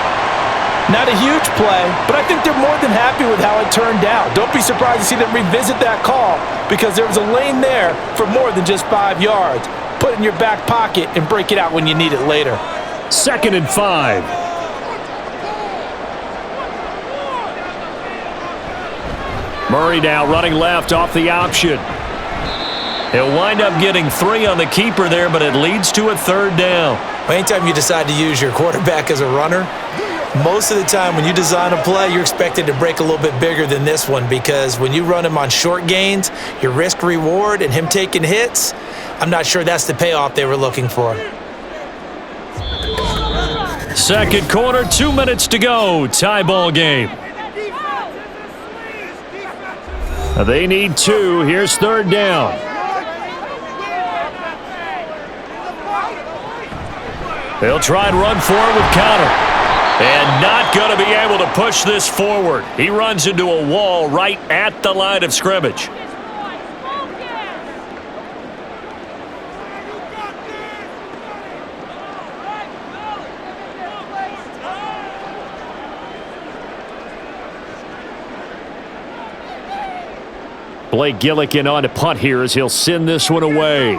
Not a huge play, but I think they're more than happy with how it turned out. Don't be surprised to see them revisit that call because there was a lane there for more than just 5 yards. Put it in your back pocket and break it out when you need it later. 2nd and 5. Murray now running left off the option. He'll wind up getting 3 on the keeper there, but it leads to a 3rd down. Anytime you decide to use your quarterback as a runner, most of the time when you design a play, you're expected to break a little bit bigger than this one because when you run him on short gains, your risk-reward and him taking hits, I'm not sure that's the payoff they were looking for. Second quarter, 2 minutes to go. Tie ball game. They need 2. Here's 3rd down. They'll try and run for it with Connor. And not going to be able to push this forward. He runs into a wall right at the line of scrimmage. Blake Gillikin on to punt here as he'll send this one away.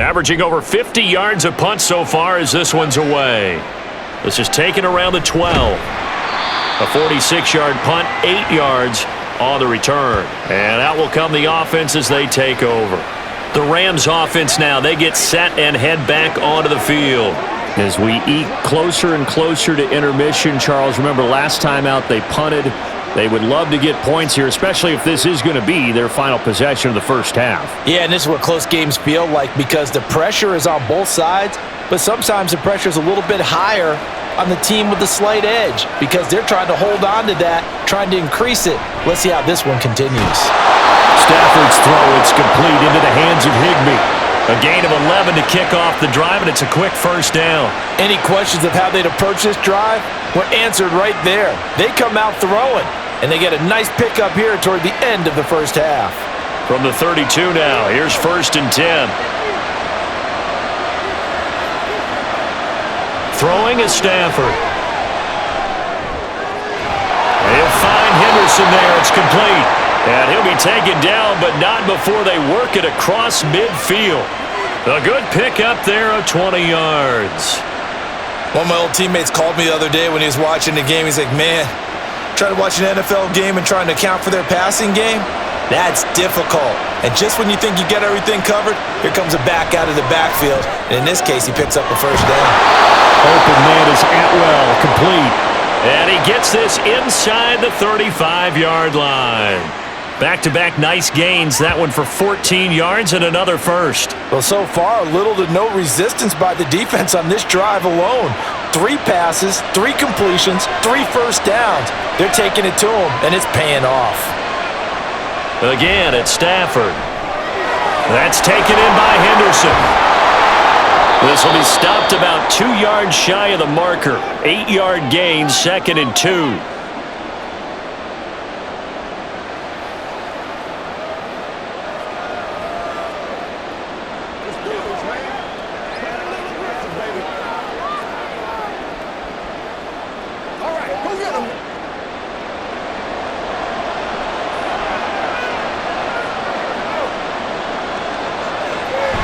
Averaging over 50 yards a punt so far as this one's away. This is taken around the 12. A 46-yard punt, 8 yards on the return. And out will come the offense as they take over. The Rams offense now, they get set and head back onto the field. As we eat closer and closer to intermission, Charles, remember last time out they punted. They would love to get points here, especially if this is going to be their final possession of the first half. Yeah, and this is what close games feel like because the pressure is on both sides, but sometimes the pressure is a little bit higher on the team with the slight edge because they're trying to hold on to that, trying to increase it. Let's see how this one continues. Stafford's throw, it's complete into the hands of Higbee. A gain of 11 to kick off the drive, and it's a quick first down. Any questions of how they'd approach this drive were answered right there. They come out throwing, and they get a nice pickup here toward the end of the first half. From the 32 now, here's 1st and 10. Throwing is Stafford. He'll find Henderson there. It's complete. And he'll be taken down, but not before they work it across midfield. A good pickup there of 20 yards. One of my old teammates called me the other day when he was watching the game. He's like, man, trying to watch an NFL game and trying to account for their passing game, that's difficult. And just when you think you get everything covered, here comes a back out of the backfield. And in this case, he picks up a first down. Open man is Atwell, complete. And he gets this inside the 35-yard line. Back-to-back nice gains, that one for 14 yards and another first. Well, so far, little to no resistance by the defense on this drive alone. 3 passes, 3 completions, 3 first downs. They're taking it to him, and it's paying off. Again, it's Stafford. That's taken in by Henderson. This will be stopped about 2 yards shy of the marker. 8-yard gain, 2nd and 2.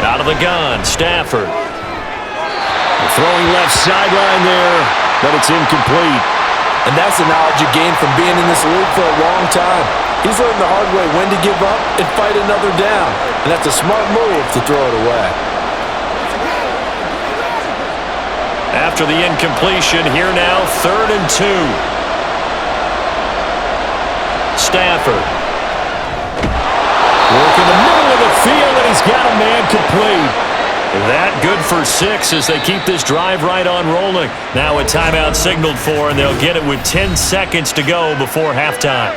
Out of the gun, Stafford. Throwing left sideline there, but it's incomplete. And that's the knowledge you gain from being in this league for a long time. He's learned the hard way when to give up and fight another down. And that's a smart move to throw it away. After the incompletion, here now, 3rd and 2. Stafford. Working the middle of the field, and he's got a man complete. That good for 6 as they keep this drive right on rolling. Now a timeout signaled for, and they'll get it with 10 seconds to go before halftime.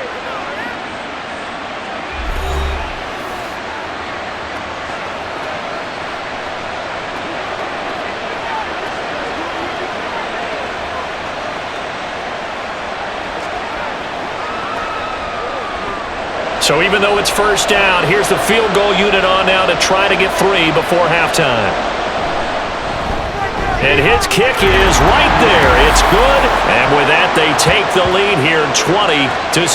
So even though it's first down, here's the field goal unit on now to try to get 3 before halftime. And his kick is right there. It's good. And with that, they take the lead here 20-17.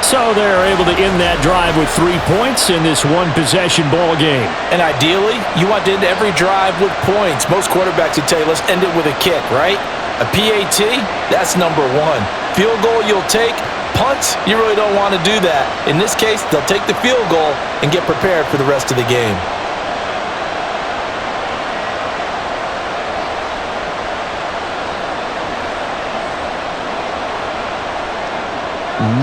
So they're able to end that drive with 3 points in this one-possession ball game. And ideally, you want to end every drive with points. Most quarterbacks would tell you, let's end it with a kick, right? A PAT, that's number 1. Field goal you'll take. Punts, you really don't want to do that. In this case, they'll take the field goal and get prepared for the rest of the game.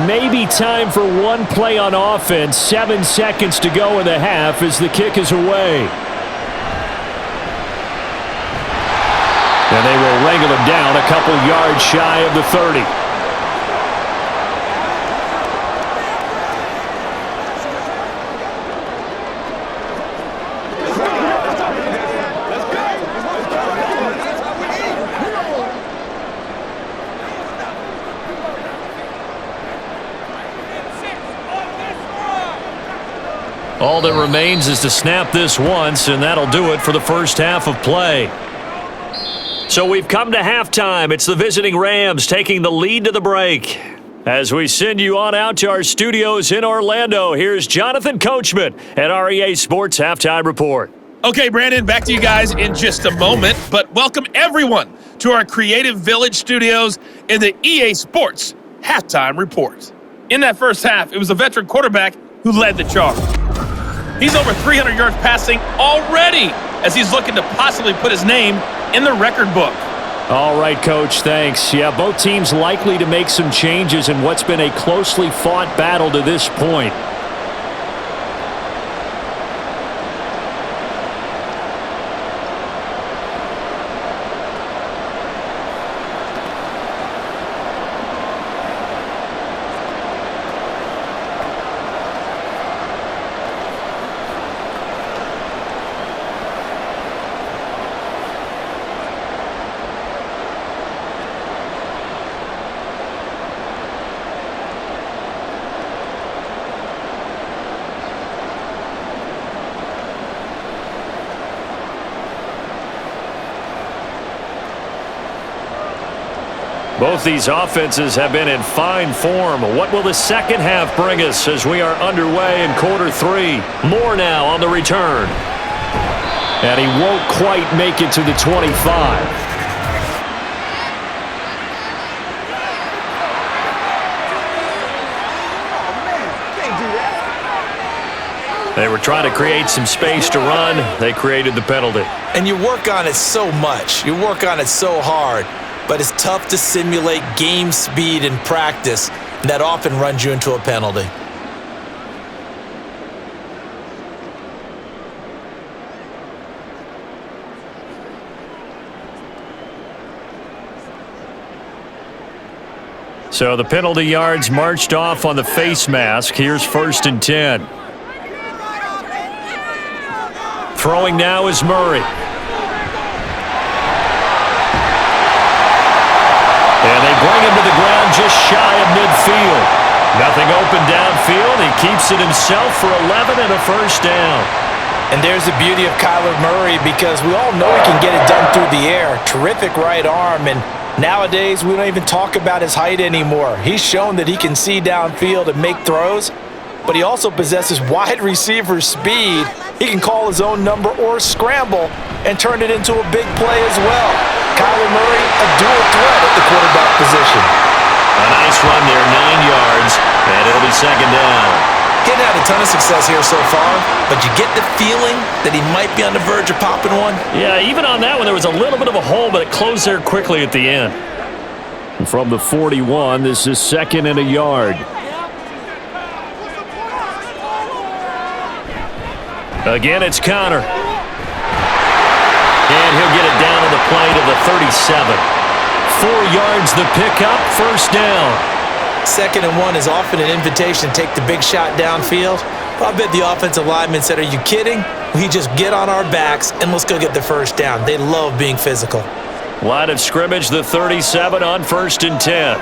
Maybe time for one play on offense. 7 seconds to go in the half as the kick is away. And they will wrangle him down a couple yards shy of the 30. All that remains is to snap this once, and that'll do it for the first half of play. So we've come to halftime. It's the visiting Rams taking the lead to the break. As we send you on out to our studios in Orlando, here's Jonathan Coachman at REA Sports Halftime Report. Okay, Brandon, back to you guys in just a moment, but welcome everyone to our Creative Village studios in the EA Sports Halftime Report. In that first half, it was a veteran quarterback who led the charge. He's over 300 yards passing already as he's looking to possibly put his name in the record book. All right, Coach, thanks. Yeah, both teams likely to make some changes in what's been a closely fought battle to this point. Both these offenses have been in fine form. What will the second half bring us as we are underway in quarter 3? More now on the return. And he won't quite make it to the 25. They were trying to create some space to run. They created the penalty. And you work on it so much. You work on it so hard. But it's tough to simulate game speed in practice. And that often runs you into a penalty. So the penalty yards marched off on the face mask. Here's 1st and 10. Throwing now is Murray. And they bring him to the ground just shy of midfield. Nothing open downfield. He keeps it himself for 11 and a first down. And there's the beauty of Kyler Murray, because we all know he can get it done through the air. Terrific right arm, and nowadays we don't even talk about his height anymore. He's shown that he can see downfield and make throws, but he also possesses wide receiver speed. He can call his own number or scramble and turn it into a big play as well. Kyler Murray, a dual threat at the quarterback position. A nice run there, 9 yards, and it'll be 2nd down. He hadn't had a ton of success here so far, but you get the feeling that he might be on the verge of popping one. Yeah, even on that one, there was a little bit of a hole, but it closed there quickly at the end. And from the 41, this is 2nd and a yard. Again, it's Connor. And he'll get it down to the play to the 37. 4 yards the pickup, 1st down. 2nd and 1 is often an invitation to take the big shot downfield. I bet the offensive lineman said, "Are you kidding? We just get on our backs and let's go get the 1st down." They love being physical. Line of scrimmage, the 37 on 1st and 10.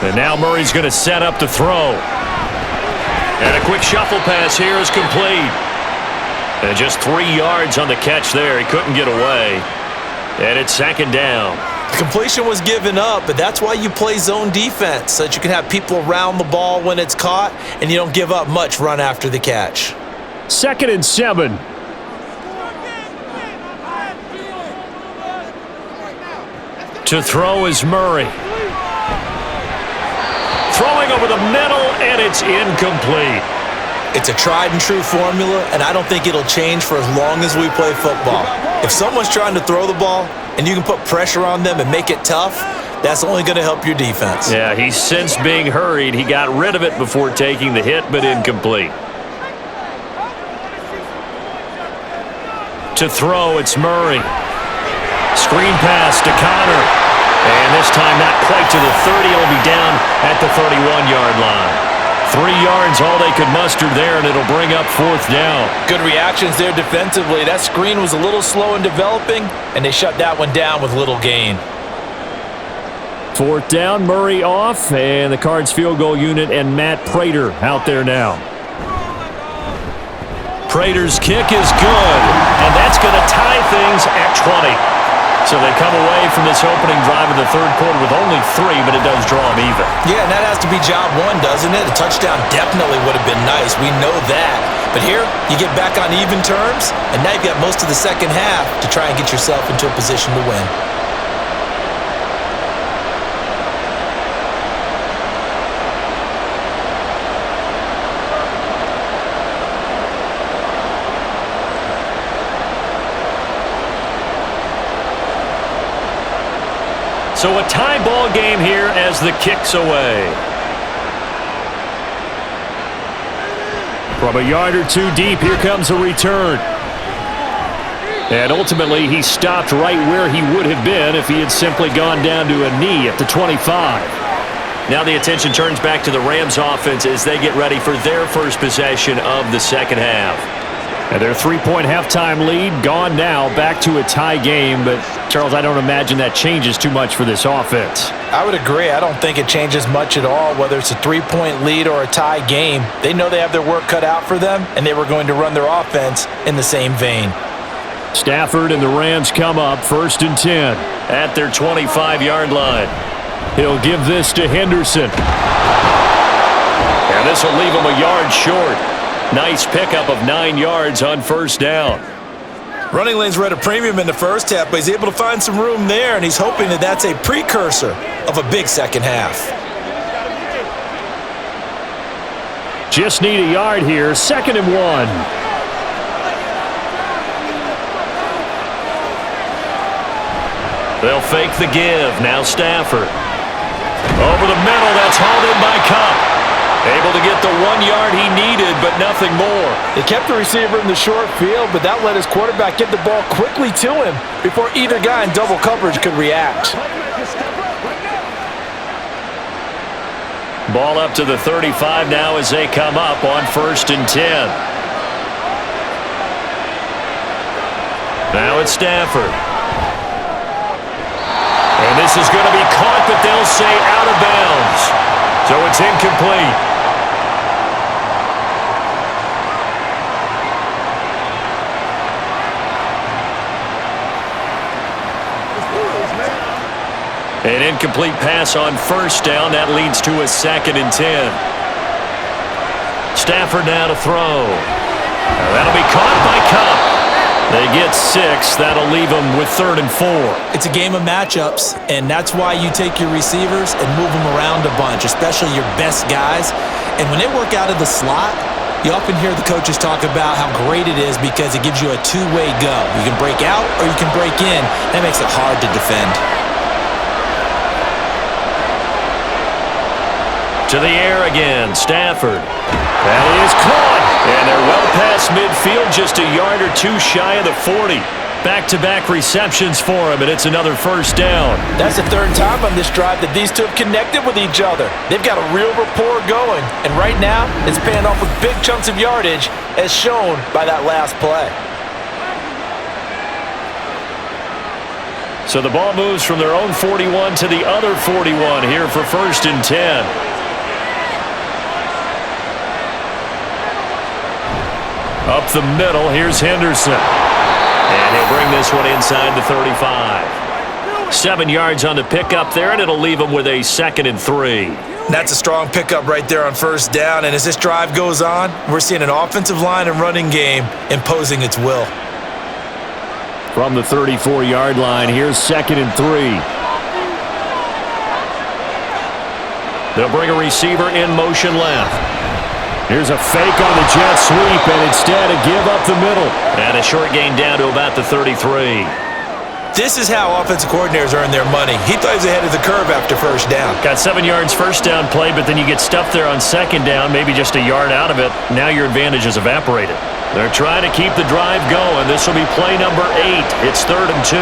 And now Murray's going to set up the throw. And a quick shuffle pass here is complete. And just 3 yards on the catch there. He couldn't get away. And it's 2nd down. The completion was given up, but that's why you play zone defense, so that you can have people around the ball when it's caught, and you don't give up much run after the catch. 2nd and 7. To throw is Murray. Throwing over the middle, and it's incomplete. It's a tried-and-true formula, and I don't think it'll change for as long as we play football. If someone's trying to throw the ball and you can put pressure on them and make it tough, that's only going to help your defense. Yeah, he's since being hurried. He got rid of it before taking the hit, but incomplete. To throw, it's Murray. Screen pass to Connor. And this time not quite to the 30. It'll be down at the 31-yard line. 3 yards, all they could muster there, and it'll bring up 4th down. Good reactions there defensively. That screen was a little slow in developing, and they shut that one down with little gain. 4th down, Murray off, and the Cards field goal unit and Matt Prater out there now. Prater's kick is good, and that's going to tie things at 20. So they come away from this opening drive in the 3rd quarter with only 3, but it does draw them even. Yeah, and that has to be job 1, doesn't it? A touchdown definitely would have been nice. We know that. But here, you get back on even terms, and now you've got most of the 2nd half to try and get yourself into a position to win. So a tie ball game here as the kick's away. From a yard or 2 deep, here comes a return. And ultimately, he stopped right where he would have been if he had simply gone down to a knee at the 25. Now the attention turns back to the Rams offense as they get ready for their first possession of the 2nd half. And their 3-point halftime lead gone now, back to a tie game. But, Charles, I don't imagine that changes too much for this offense. I would agree. I don't think it changes much at all, whether it's a 3-point lead or a tie game. They know they have their work cut out for them, and they were going to run their offense in the same vein. Stafford and the Rams come up 1st and 10. At their 25-yard line. He'll give this to Henderson. And this will leave him a yard short. Nice pickup of 9 yards on 1st down. Running lanes were at a premium in the 1st half, but he's able to find some room there, and he's hoping that that's a precursor of a big 2nd half. Just need a yard here. 2nd and 1. They'll fake the give. Now Stafford. Over the middle. That's hauled in by Cup. Able to get the 1 yard he needed, but nothing more. They kept the receiver in the short field, but that let his quarterback get the ball quickly to him before either guy in double coverage could react. Ball up to the 35 now as they come up on 1st and 10. Now it's Stafford. And this is going to be caught, but they'll say out of bounds. So it's incomplete. An incomplete pass on 1st down. That leads to a 2nd and 10. Stafford now to throw. That'll be caught by Cup. They get 6. That'll leave them with 3rd and 4. It's a game of matchups, and that's why you take your receivers and move them around a bunch, especially your best guys. And when they work out of the slot, you often hear the coaches talk about how great it is because it gives you a two-way go. You can break out or you can break in. That makes it hard to defend. To the air again, Stafford. That is caught. And they're well past midfield, just a yard or two shy of the 40. Back-to-back receptions for him, and it's another 1st down. That's the 3rd time on this drive that these two have connected with each other. They've got a real rapport going, and right now it's paying off with big chunks of yardage, as shown by that last play. So the ball moves from their own 41 to the other 41 here for 1st and 10. Up the middle, here's Henderson. And he'll bring this one inside the 35. 7 yards on the pickup there, and it'll leave him with a 2nd and 3. That's a strong pickup right there on 1st down, and as this drive goes on, we're seeing an offensive line and running game imposing its will. From the 34-yard line, here's 2nd and 3. They'll bring a receiver in motion left. Here's a fake on the jet sweep, and instead a give up the middle. And a short gain down to about the 33. This is how offensive coordinators earn their money. He thought he was ahead of the curve after 1st down. Got 7 yards 1st down play, but then you get stuffed there on 2nd down, maybe just a yard out of it. Now your advantage is evaporated. They're trying to keep the drive going. This will be play number 8. It's 3rd and 2.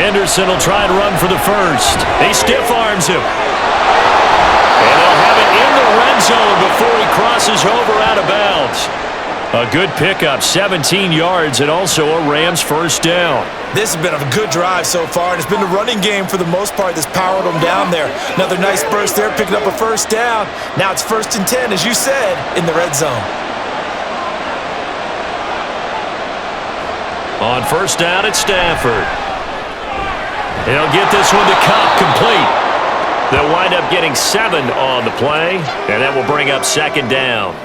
Henderson will try and run for the 1st. He stiff arms him. And they'll have it in the red zone before he crosses over out of bounds. A good pickup, 17 yards, and also a Rams 1st down. This has been a good drive so far, and it's been the running game for the most part that's powered them down there. Another nice burst there, picking up a 1st down. Now it's 1st and 10, as you said, in the red zone. On 1st down, it's Stafford. He'll get this one to Cup, complete. They'll wind up getting 7 on the play, and that will bring up 2nd down.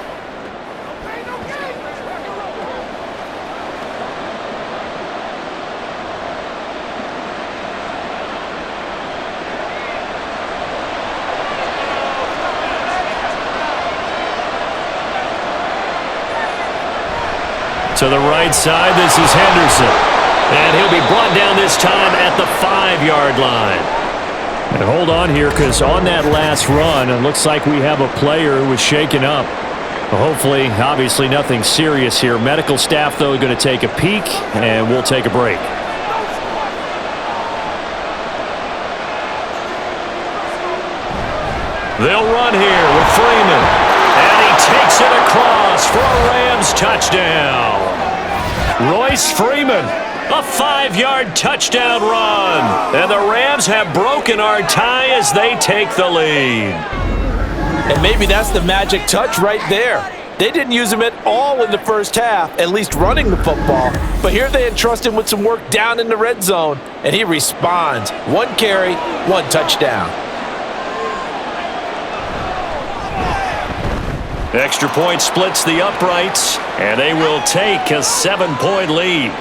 To the right side, this is Henderson. And he'll be brought down this time at the 5-yard line. And hold on here, because on that last run, it looks like we have a player who was shaken up. Hopefully, obviously nothing serious here. Medical staff, though, going to take a peek, and we'll take a break. They'll run here with Freeman. And he takes it across for a Rams touchdown. Royce Freeman. A 5-yard touchdown run. And the Rams have broken our tie as they take the lead. And maybe that's the magic touch right there. They didn't use him at all in the 1st half, at least running the football. But here they entrust him with some work down in the red zone, and he responds. 1 carry, 1 touchdown. Extra point splits the uprights, and they will take a 7-point lead.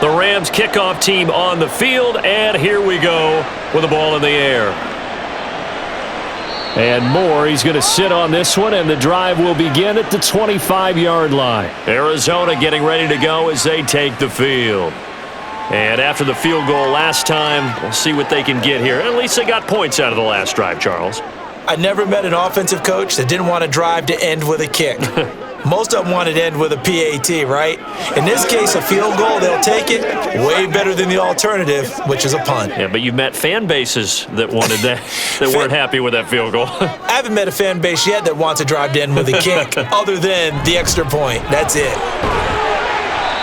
The Rams kickoff team on the field, and here we go with the ball in the air. And Moore, he's going to sit on this one, and the drive will begin at the 25-yard line. Arizona getting ready to go as they take the field. And after the field goal last time, we'll see what they can get here. At least they got points out of the last drive, Charles. I never met an offensive coach that didn't want to drive to end with a kick. Most of them wanted to end with a PAT, right? In this case, a field goal, they'll take it. Way better than the alternative, which is a punt. Yeah, but you've met fan bases that wanted that, that weren't happy with that field goal. I haven't met a fan base yet that wants to drive to end with a kick, other than the extra point. That's it.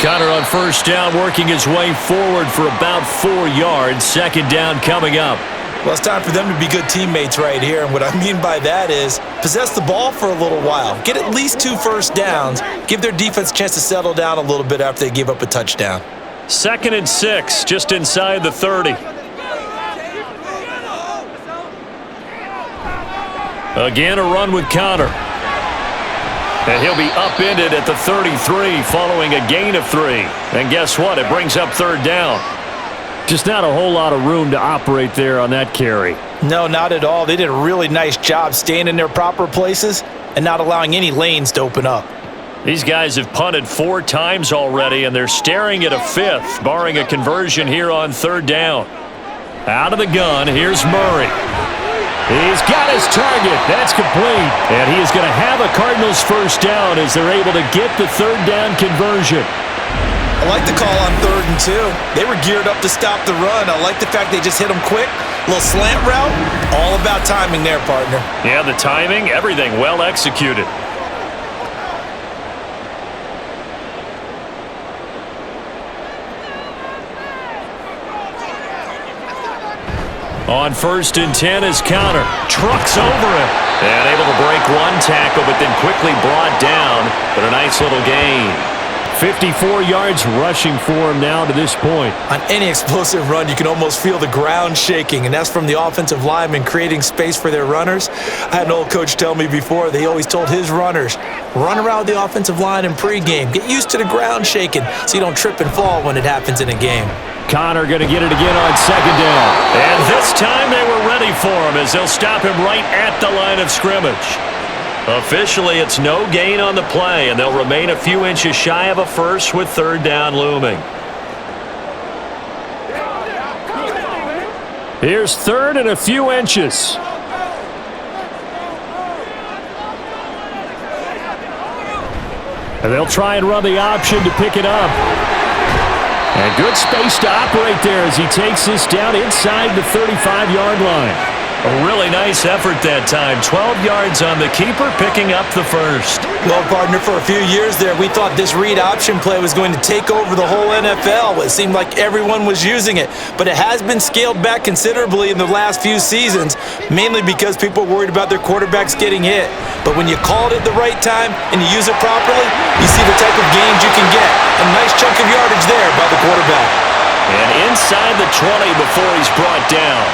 Connor on first down, working his way forward for about 4 yards. Second down coming up. Well, it's time for them to be good teammates right here. And what I mean by that is possess the ball for a little while. Get at least 2 first downs. Give their defense a chance to settle down a little bit after they give up a touchdown. 2nd and 6, just inside the 30. Again, a run with Connor. And he'll be upended at the 33 following a gain of 3. And guess what? It brings up 3rd down. Just not a whole lot of room to operate there on that carry. No, not at all. They did a really nice job staying in their proper places and not allowing any lanes to open up. These guys have punted 4 times already, and they're staring at a 5th, barring a conversion here on 3rd down. Out of the gun, here's Murray. He's got his target. That's complete. And he is going to have a Cardinals first down as they're able to get the 3rd down conversion. I like the call on 3rd and 2. They were geared up to stop the run. I like the fact they just hit them quick. A little slant route. All about timing there, partner. Yeah, the timing, everything well executed. On 1st and 10 is Connor. Trucks over him. And able to break 1 tackle, but then quickly brought down. But a nice little gain. 54 yards rushing for him now to this point. On any explosive run, you can almost feel the ground shaking, and that's from the offensive linemen creating space for their runners. I had an old coach tell me before, they always told his runners, run around the offensive line in pregame. Get used to the ground shaking so you don't trip and fall when it happens in a game. Connor going to get it again on 2nd down. And this time they were ready for him as they'll stop him right at the line of scrimmage. Officially, it's no gain on the play, and they'll remain a few inches shy of a first with 3rd down looming. Here's 3rd and a few inches. And they'll try and run the option to pick it up. And good space to operate there as he takes this down inside the 35-yard line. A really nice effort that time. 12 yards on the keeper, picking up the first. Well, partner, for a few years there, we thought this read option play was going to take over the whole NFL. It seemed like everyone was using it. But it has been scaled back considerably in the last few seasons, mainly because people are worried about their quarterbacks getting hit. But when you call it at the right time and you use it properly, you see the type of gains you can get. A nice chunk of yardage there by the quarterback. And inside the 20 before he's brought down.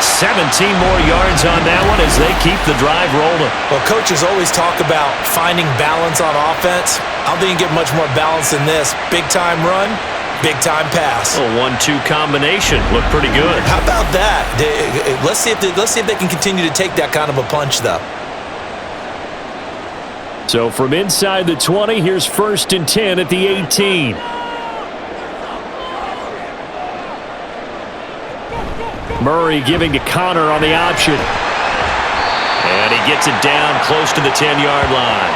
17 more yards on that one as they keep the drive rolling. Well, coaches always talk about finding balance on offense. I don't think you get much more balance than this. Big-time run, big-time pass. A 1-2 combination. Looked pretty good. How about that? Let's see if they can continue to take that kind of a punch, though. So from inside the 20, here's 1st and 10 at the 18. Murray giving to Connor on the option. And he gets it down close to the 10-yard line.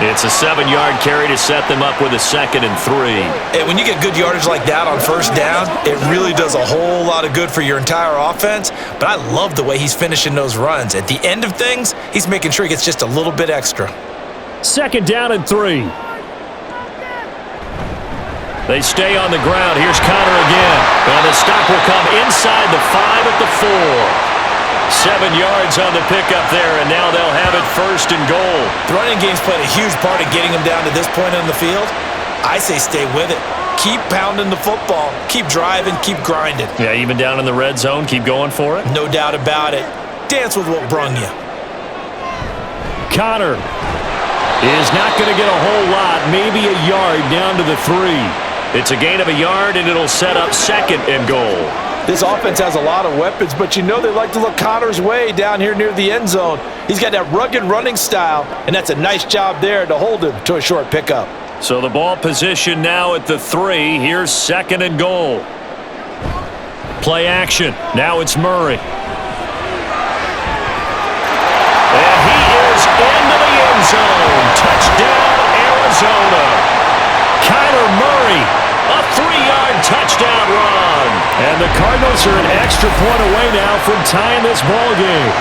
It's a 7-yard carry to set them up with a 2nd and 3. And when you get good yardage like that on 1st down, it really does a whole lot of good for your entire offense. But I love the way he's finishing those runs. At the end of things, he's making sure he gets just a little bit extra. 2nd down and 3. They stay on the ground. Here's Connor again. And the stop will come inside the 5 at the 4. 7 yards on the pickup there, and now they'll have it 1st and goal. The running game's played a huge part in getting them down to this point on the field. I say stay with it. Keep pounding the football. Keep driving. Keep grinding. Yeah, even down in the red zone, keep going for it. No doubt about it. Dance with what brung you. Connor is not going to get a whole lot, maybe a yard down to the 3. It's a gain of a yard, and it'll set up 2nd and goal. This offense has a lot of weapons, but you know they like to look Connor's way down here near the end zone. He's got that rugged running style, and that's a nice job there to hold him to a short pickup. So the ball position now at the 3. Here's 2nd and goal. Play action. Now it's Murray. And he is into the end zone. Touchdown, Arizona. Kyler Murray, a 3-yard touchdown run. And the Cardinals are an extra point away now from tying this ball game.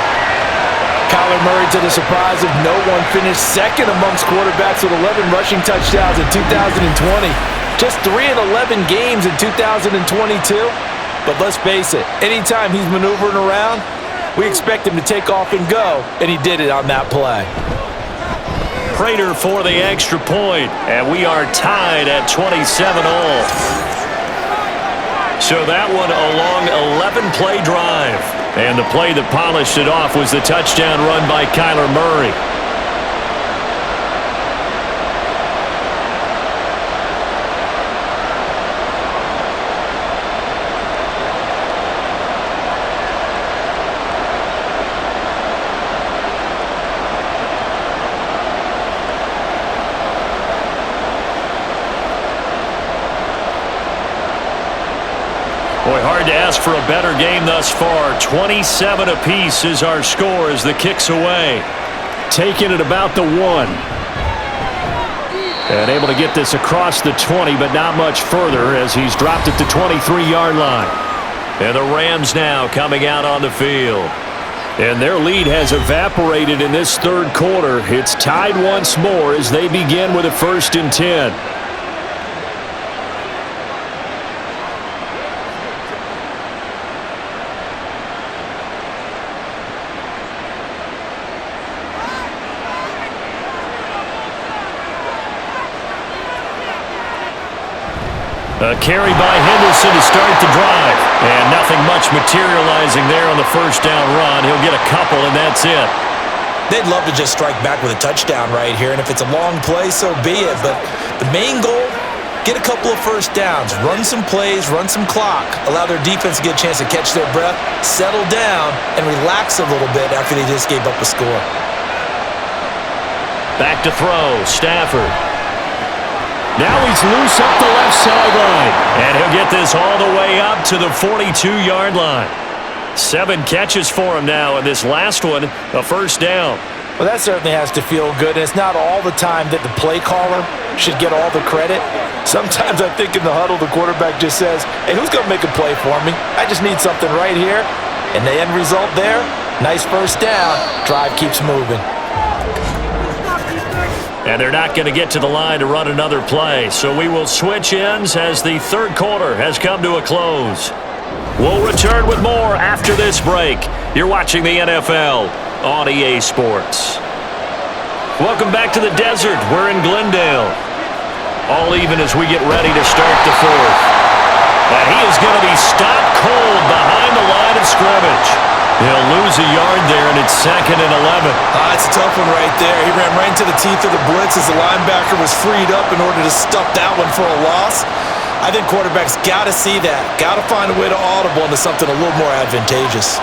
Kyler Murray, to the surprise of no one, finished second amongst quarterbacks with 11 rushing touchdowns in 2020. Just 3 in 11 games in 2022. But let's face it, anytime he's maneuvering around, we expect him to take off and go, and he did it on that play. Prater for the extra point, and we are tied at 27-all. So that one a long 11-play drive. And the play that polished it off was the touchdown run by Kyler Murray. Boy, hard to ask for a better game thus far. 27 apiece is our score as the kick's away. Taking it about the 1. And able to get this across the 20, but not much further as he's dropped at the 23-yard line. And the Rams now coming out on the field. And their lead has evaporated in this 3rd quarter. It's tied once more as they begin with a 1st and 10. A carry by Henderson to start the drive. And nothing much materializing there on the 1st down run. He'll get a couple, and that's it. They'd love to just strike back with a touchdown right here, and if it's a long play, so be it. But the main goal, get a couple of 1st downs, run some plays, run some clock, allow their defense to get a chance to catch their breath, settle down, and relax a little bit after they just gave up a score. Back to throw, Stafford. Now he's loose up the left sideline. And he'll get this all the way up to the 42-yard line. 7 catches for him now, and this last one, a 1st down. Well, that certainly has to feel good, and it's not all the time that the play caller should get all the credit. Sometimes I think in the huddle, the quarterback just says, hey, who's going to make a play for me? I just need something right here. And the end result there, nice 1st down. Drive keeps moving. And they're not going to get to the line to run another play. So we will switch ends as the 3rd quarter has come to a close. We'll return with more after this break. You're watching the NFL on EA Sports. Welcome back to the desert. We're in Glendale. All even as we get ready to start the 4th. And he is going to be stopped cold behind the line of scrimmage. He'll lose a yard there, and it's 2nd and 11. It's a tough one right there. He ran right into the teeth of the blitz as the linebacker was freed up in order to stuff that one for a loss. I think quarterbacks got to see that. Got to find a way to audible into something a little more advantageous.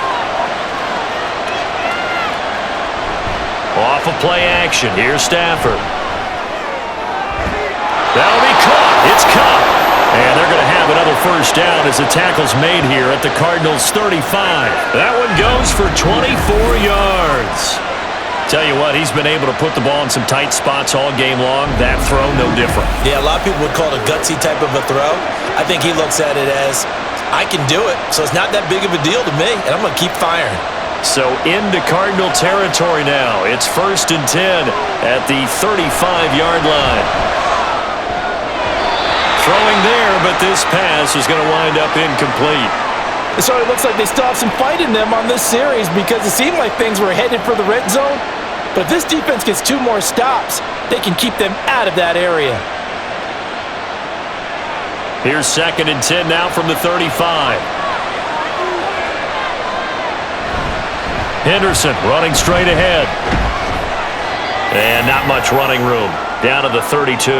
Off of play action. Here's Stafford. That'll be caught. It's caught. And they're going to have another 1st down as the tackle's made here at the Cardinals' 35. That one goes for 24 yards. Tell you what, he's been able to put the ball in some tight spots all game long. That throw, no different. Yeah, a lot of people would call it a gutsy type of a throw. I think he looks at it as, I can do it, so it's not that big of a deal to me, and I'm going to keep firing. So into Cardinal territory now. It's 1st and 10 at the 35-yard line. Throwing there, but this pass is going to wind up incomplete. So it looks like they still have some fight in them on this series because it seemed like things were headed for the red zone. But if this defense gets 2 more stops, they can keep them out of that area. Here's 2nd and 10 now from the 35. Henderson running straight ahead. And not much running room. Down to the 32.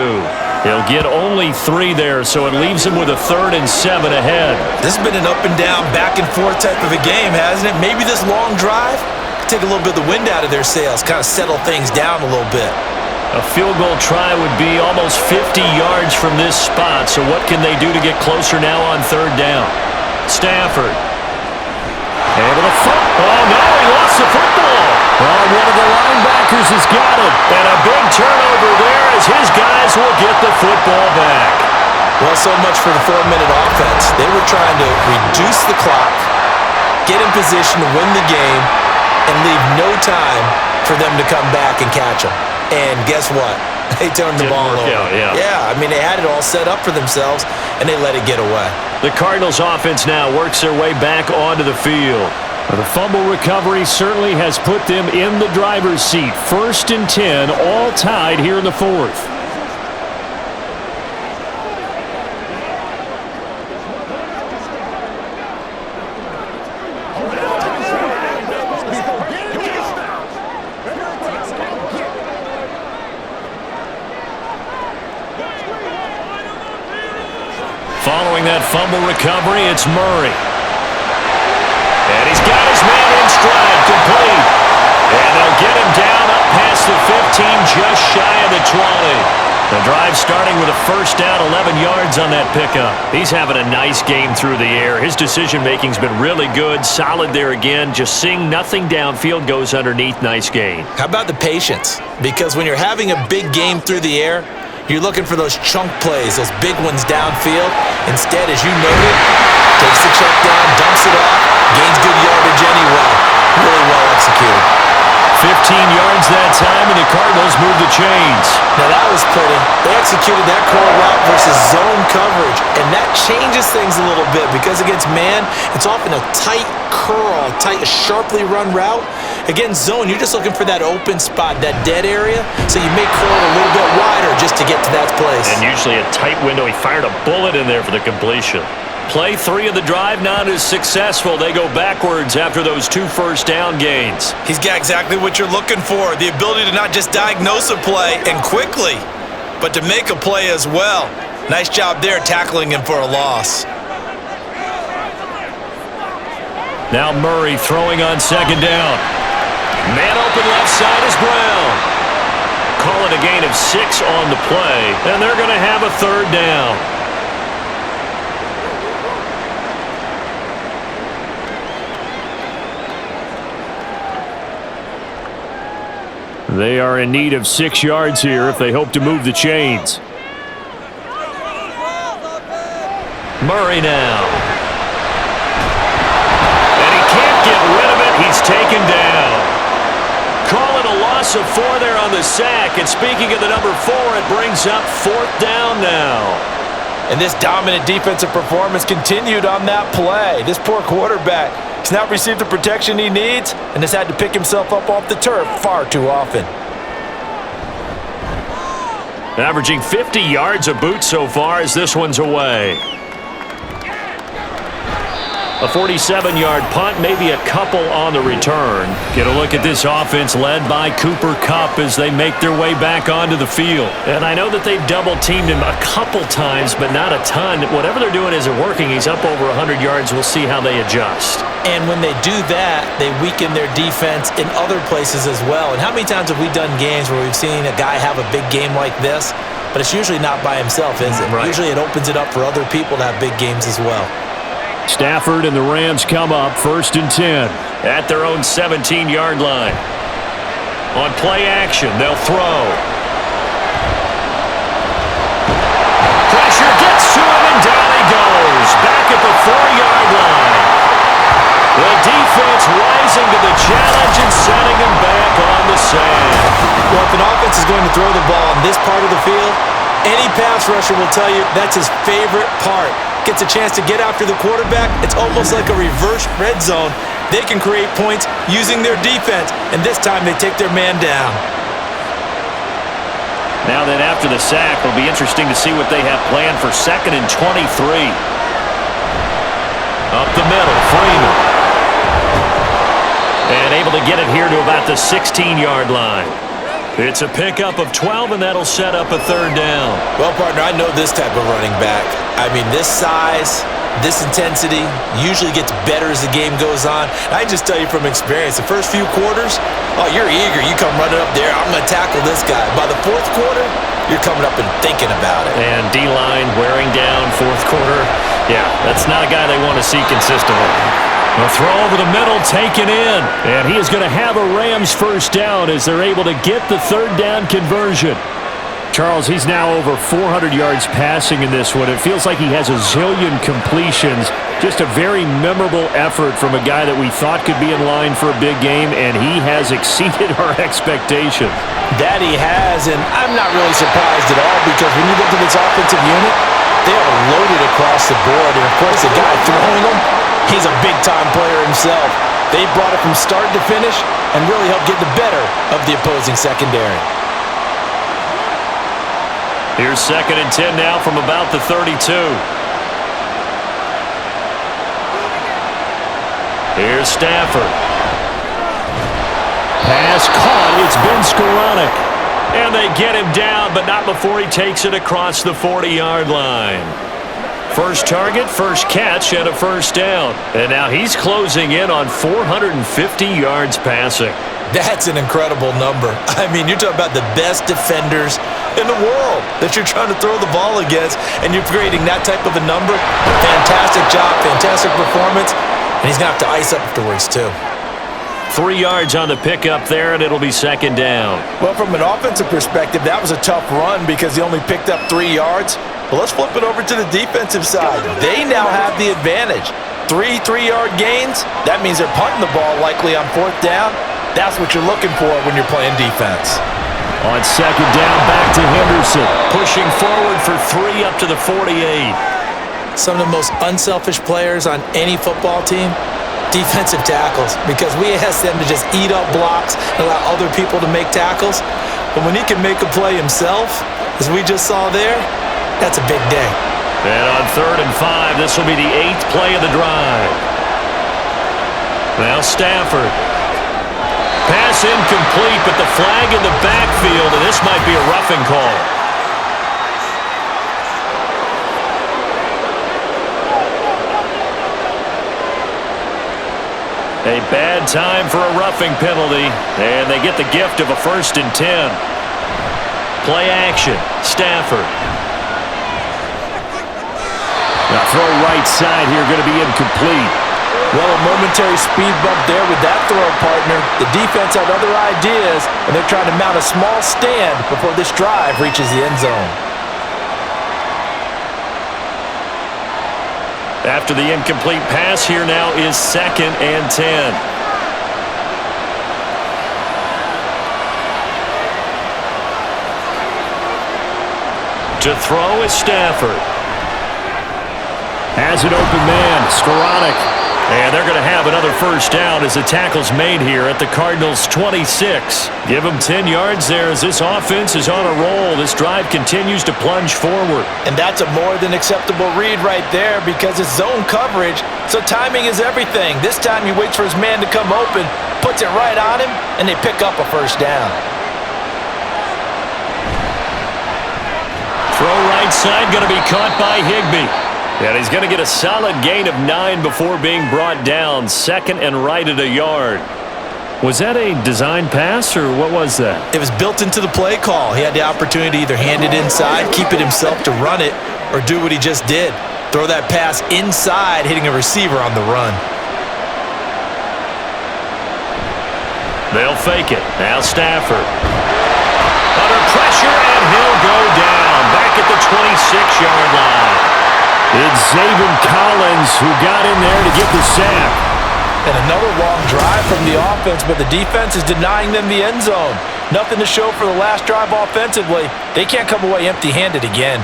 He'll get only 3 there, so it leaves him with a 3rd and 7 ahead. This has been an up and down, back and forth type of a game, hasn't it? Maybe this long drive take a little bit of the wind out of their sails, kind of settle things down a little bit. A field goal try would be almost 50 yards from this spot, so what can they do to get closer now on 3rd down? Stafford. Able to oh, no, he lost the football. Oh, one of the linebackers has got it. And a big turnover there as his guys will get the football back. Well, so much for the 4-minute offense. They were trying to reduce the clock, get in position to win the game, and leave no time for them to come back and catch them. And guess what? They turned the ball over. Yeah, I mean, they had it all set up for themselves, and they let it get away. The Cardinals offense now works their way back onto the field. The fumble recovery certainly has put them in the driver's seat. 1st and 10, all tied here in the 4th. Following that fumble recovery, it's Murray. And he's got his man in stride, complete. And they'll get him down up past the 15, just shy of the 20. The drive starting with a 1st down, 11 yards on that pickup. He's having a nice game through the air. His decision-making's been really good, solid there again. Just seeing nothing downfield goes underneath. Nice gain. How about the patience? Because when you're having a big game through the air, you're looking for those chunk plays, those big ones downfield. Instead, as you noted, takes the check down, dumps it off, gains good yardage anyway. Really well executed. 15 yards that time, and the Cardinals move the chains. Now that was pretty. They executed that curl route versus zone coverage, and that changes things a little bit because against man, it's often a tight curl, tight, sharply run route. Against zone, you're just looking for that open spot, that dead area, so you may curl it a little bit wider just to get to that place. And usually a tight window. He fired a bullet in there for the completion. Play 3 of the drive not as successful. They go backwards after those 2 first down gains. He's got exactly what you're looking for, the ability to not just diagnose a play and quickly, but to make a play as well. Nice job there tackling him for a loss. Now Murray throwing on 2nd down. Man open left side is Brown. Call it a gain of 6 on the play, and they're going to have a 3rd down. They are in need of 6 yards here if they hope to move the chains. Murray now. And he can't get rid of it. He's taken down. Call it a loss of 4 there on the sack. And speaking of the number 4, it brings up 4th down now. And this dominant defensive performance continued on that play. This poor quarterback has not received the protection he needs and has had to pick himself up off the turf far too often. Averaging 50 yards a boot so far as this one's away. A 47-yard punt, maybe a couple on the return. Get a look at this offense led by Cooper Kupp as they make their way back onto the field. And I know that they've double-teamed him a couple times, but not a ton. Whatever they're doing isn't working. He's up over 100 yards. We'll see how they adjust. And when they do that, they weaken their defense in other places as well. And how many times have we done games where we've seen a guy have a big game like this, but it's usually not by himself, is it? Right. Usually it opens it up for other people to have big games as well. Stafford and the Rams come up 1st and 10 at their own 17-yard line. On play action, they'll throw. Pressure gets to him, and down he goes. Back at the 4-yard line. The defense rising to the challenge and setting him back on the sand. Well, if an offense is going to throw the ball in this part of the field, any pass rusher will tell you that's his favorite part. Gets a chance to get after the quarterback. It's almost like a reverse red zone. They can create points using their defense, and this time they take their man down. Now then, after the sack, it'll be interesting to see what they have planned for 2nd and 23. Up the middle, Freeman. And able to get it here to about the 16-yard line. It's a pickup of 12, and that'll set up a third down. Well, partner, I know this type of running back. I mean, this size, this intensity usually gets better as the game goes on. I just tell you from experience, the first few quarters, oh, you're eager. You come running up there, I'm going to tackle this guy. By the fourth quarter, you're coming up and thinking about it. And D-line wearing down fourth quarter. Yeah, that's not a guy they want to see consistently. A throw over the middle, taken in. And he is going to have a Rams first down as they're able to get the third down conversion. Charles, he's now over 400 yards passing in this one. It feels like he has a zillion completions. Just a very memorable effort from a guy that we thought could be in line for a big game, and he has exceeded our expectation. That he has, and I'm not really surprised at all because when you look at this offensive unit, they are loaded across the board. And, of course, the guy throwing them, he's a big-time player himself. They brought it from start to finish and really helped get the better of the opposing secondary. Here's 2nd and 10 now from about the 32. Here's Stafford. Pass caught. It's Ben Skoranek. And they get him down, but not before he takes it across the 40-yard line. First target, first catch, and a first down. And now he's closing in on 450 yards passing. That's an incredible number. I mean, you're talking about the best defenders in the world that you're trying to throw the ball against, and you're creating that type of a number. Fantastic job, fantastic performance, and he's going to have to ice up afterwards, too. 3 yards on the pickup there, and it'll be 2nd down. Well, from an offensive perspective, that was a tough run because he only picked up 3 yards. But let's flip it over to the defensive side. They now have the advantage. 3 3-yard gains, that means they're punting the ball likely on 4th down. That's what you're looking for when you're playing defense. On 2nd down, back to Henderson. Pushing forward for 3 up to the 48. Some of the most unselfish players on any football team, defensive tackles, because we ask them to just eat up blocks and allow other people to make tackles. But when he can make a play himself, as we just saw there, that's a big day. And on 3rd and 5, this will be the 8th play of the drive. Now Stafford. Pass incomplete, but the flag in the backfield, and this might be a roughing call. A bad time for a roughing penalty, and they get the gift of a 1st and 10. Play action, Stafford. Now throw right side here, going to be incomplete. Well, a momentary speed bump there with that throw, partner. The defense had other ideas, and they're trying to mount a small stand before this drive reaches the end zone. After the incomplete pass, here now is 2nd and 10. To throw is Stafford. Has an open man, Skoranek. And they're going to have another first down as the tackle's made here at the Cardinals' 26. Give them 10 yards there as this offense is on a roll. This drive continues to plunge forward. And that's a more than acceptable read right there because it's zone coverage, so timing is everything. This time he waits for his man to come open, puts it right on him, and they pick up a first down. Throw right side, going to be caught by Higbee. And he's going to get a solid gain of 9 before being brought down. 2nd and right at a yard. Was that a design pass, or what was that? It was built into the play call. He had the opportunity to either hand it inside, keep it himself to run it, or do what he just did. Throw that pass inside, hitting a receiver on the run. They'll fake it. Now Stafford. Under pressure, and he'll go down. Back at the 26-yard line. It's Zaven Collins who got in there to get the sack. And another long drive from the offense, but the defense is denying them the end zone. Nothing to show for the last drive offensively. They can't come away empty-handed again.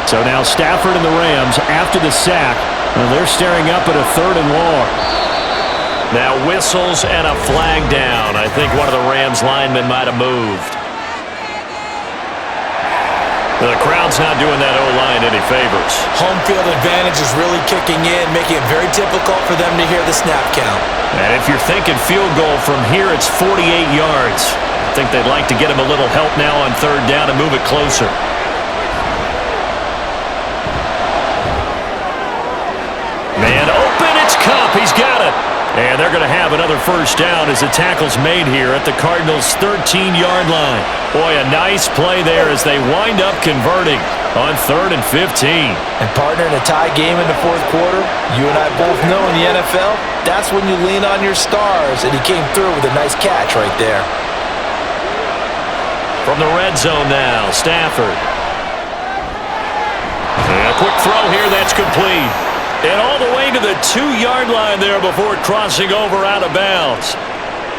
So now Stafford and the Rams, after the sack, they're staring up at a 3rd and long. Now whistles and a flag down. I think one of the Rams linemen might have moved. The crowd's not doing that O-line any favors. Home field advantage is really kicking in, making it very difficult for them to hear the snap count. And if you're thinking field goal from here, it's 48 yards. I think they'd like to get him a little help now on third down and move it closer. Man open, it's Cup. He's got it. And they're going to have another first down as the tackle's made here at the Cardinals' 13-yard line. Boy, a nice play there as they wind up converting on 3rd and 15. And partner, in a tie game in the fourth quarter, you and I both know in the NFL, that's when you lean on your stars, and he came through with a nice catch right there. From the red zone now, Stafford. And a quick throw here, that's complete. And all the way to the 2-yard line there before crossing over out of bounds.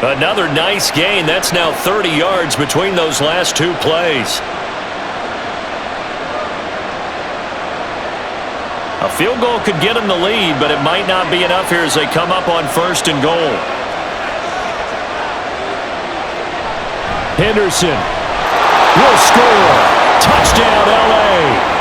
Another nice gain. That's now 30 yards between those last two plays. A field goal could get them the lead, but it might not be enough here as they come up on 1st and goal. Henderson will score. Touchdown, L.A.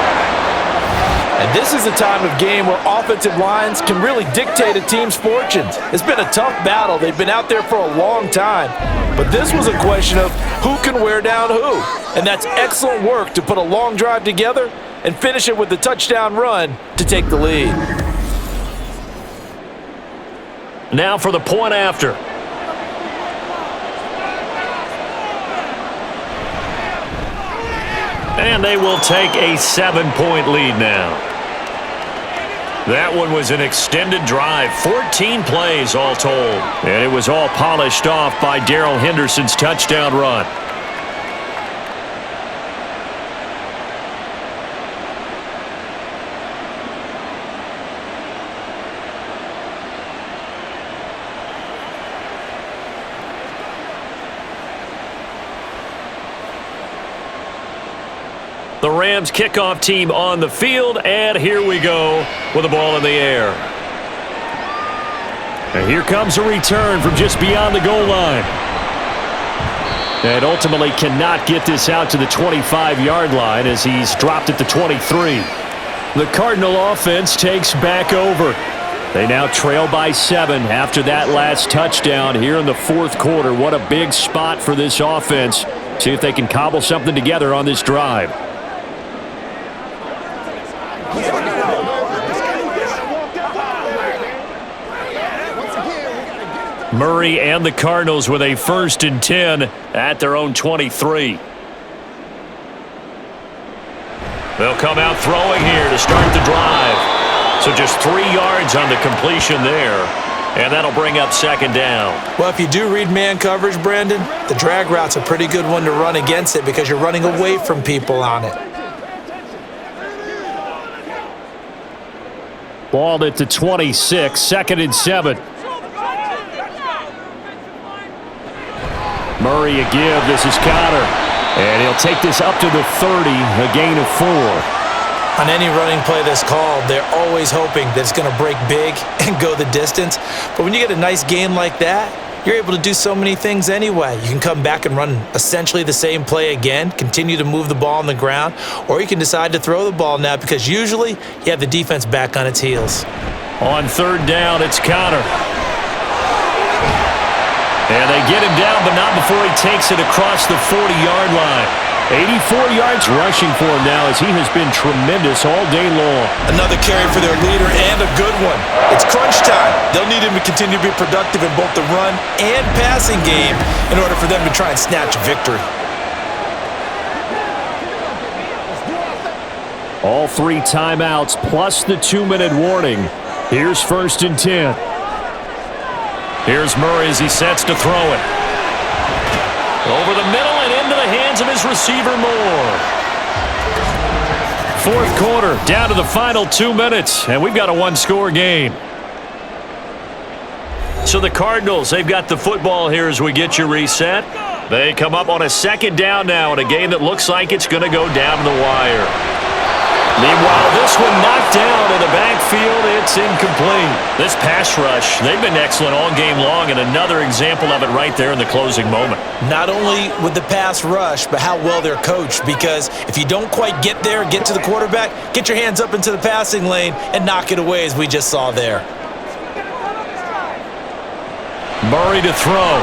And this is a time of game where offensive lines can really dictate a team's fortunes. It's been a tough battle. They've been out there for a long time. But this was a question of who can wear down who. And that's excellent work to put a long drive together and finish it with the touchdown run to take the lead. Now for the point after. And they will take a 7-point lead now. That one was an extended drive, 14 plays all told. And it was all polished off by Darrell Henderson's touchdown run. The Rams kickoff team on the field, and here we go with the ball in the air. And here comes a return from just beyond the goal line. And ultimately cannot get this out to the 25-yard line as he's dropped at the 23. The Cardinal offense takes back over. They now trail by 7 after that last touchdown here in the fourth quarter. What a big spot for this offense. See if they can cobble something together on this drive. Murray and the Cardinals with a 1st and 10 at their own 23. They'll come out throwing here to start the drive. So just 3 yards on the completion there. And that'll bring up 2nd down. Well, if you do read man coverage, Brandon, the drag route's a pretty good one to run against it because you're running away from people on it. Ball at the 26, 2nd and 7. Murray a give. This is Connor. And he'll take this up to the 30, a gain of 4. On any running play that's called, they're always hoping that it's going to break big and go the distance. But when you get a nice gain like that, you're able to do so many things anyway. You can come back and run essentially the same play again, continue to move the ball on the ground, or you can decide to throw the ball now because usually you have the defense back on its heels. On 3rd down, it's Connor. And they get him down, but not before he takes it across the 40-yard line. 84 yards rushing for him now as he has been tremendous all day long. Another carry for their leader and a good one. It's crunch time. They'll need him to continue to be productive in both the run and passing game in order for them to try and snatch a victory. All 3 timeouts plus the 2-minute warning. Here's 1st and 10. Here's Murray as he sets to throw it. Over the middle and into the hands of his receiver Moore. Fourth quarter, down to the final 2 minutes, and we've got a 1-score game. So the Cardinals, they've got the football here as we get you reset. They come up on a 2nd down now in a game that looks like it's going to go down to the wire. Meanwhile, this one knocked down in the backfield. It's incomplete. This pass rush, they've been excellent all game long, and another example of it right there in the closing moment. Not only with the pass rush, but how well they're coached, because if you don't quite get there, get to the quarterback, get your hands up into the passing lane and knock it away, as we just saw there. Murray to throw.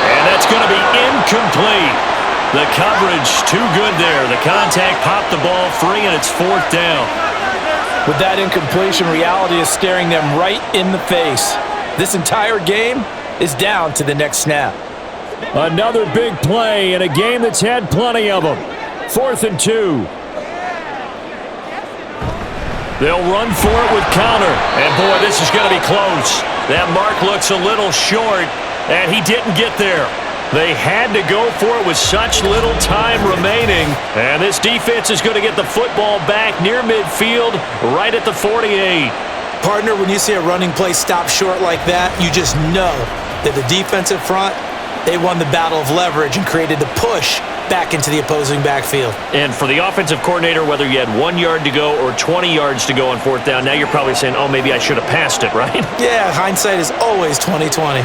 And that's going to be incomplete. The coverage too good there. The contact popped the ball free, and it's 4th down. With that incompletion, reality is staring them right in the face. This entire game is down to the next snap. Another big play in a game that's had plenty of them. 4th and 2. They'll run for it with counter. And, boy, this is going to be close. That mark looks a little short, and he didn't get there. They had to go for it with such little time remaining. And this defense is going to get the football back near midfield, right at the 48. Partner, when you see a running play stop short like that, you just know that the defensive front, they won the battle of leverage and created the push back into the opposing backfield. And for the offensive coordinator, whether you had 1 yard to go or 20 yards to go on 4th down, now you're probably saying, oh, maybe I should have passed it, right? Yeah, hindsight is always 20/20.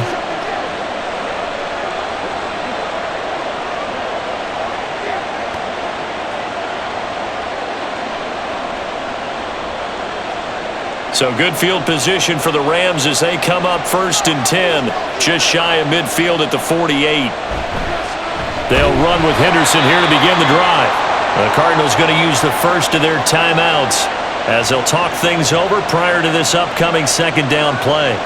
So good field position for the Rams as they come up 1st and 10, just shy of midfield at the 48. They'll run with Henderson here to begin the drive. The Cardinals going to use the first of their timeouts as they'll talk things over prior to this upcoming 2nd down play.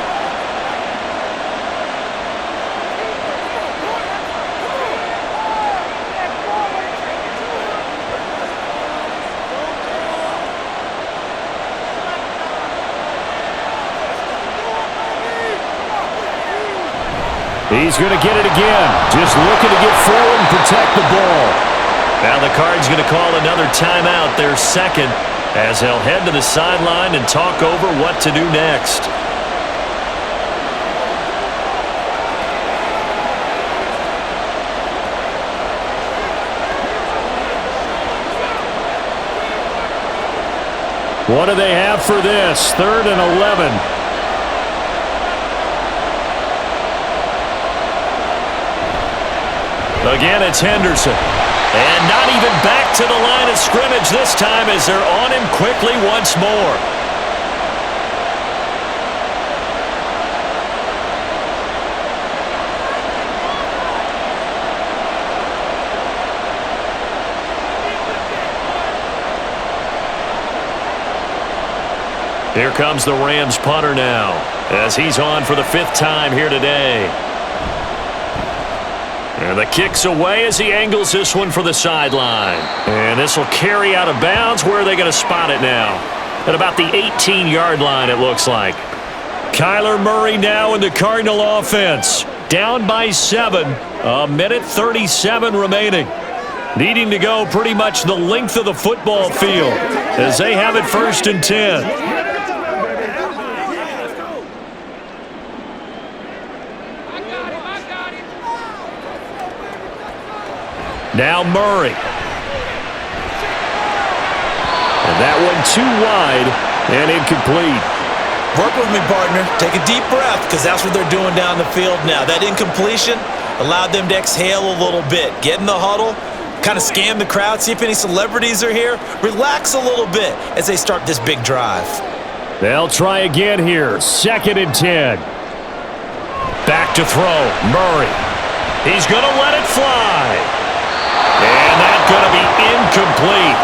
He's going to get it again. Just looking to get forward and protect the ball. Now the Cards going to call another timeout, their 2nd, as they'll head to the sideline and talk over what to do next. What do they have for this? 3rd and 11. Again, it's Henderson. And not even back to the line of scrimmage this time as they're on him quickly once more. Here comes the Rams punter now as he's on for the 5th time here today. And the kick's away as he angles this one for the sideline. And this will carry out of bounds. Where are they going to spot it now? At about the 18-yard line, it looks like. Kyler Murray now in the Cardinal offense. Down by 7. 1:37 remaining. Needing to go pretty much the length of the football field as they have it 1st and 10. Now Murray. And that one too wide and incomplete. Work with me, partner. Take a deep breath, because that's what they're doing down the field now. That incompletion allowed them to exhale a little bit. Get in the huddle, kind of scan the crowd, see if any celebrities are here. Relax a little bit as they start this big drive. They'll try again here. 2nd and 10. Back to throw. Murray. He's going to let it fly. And that's going to be incomplete.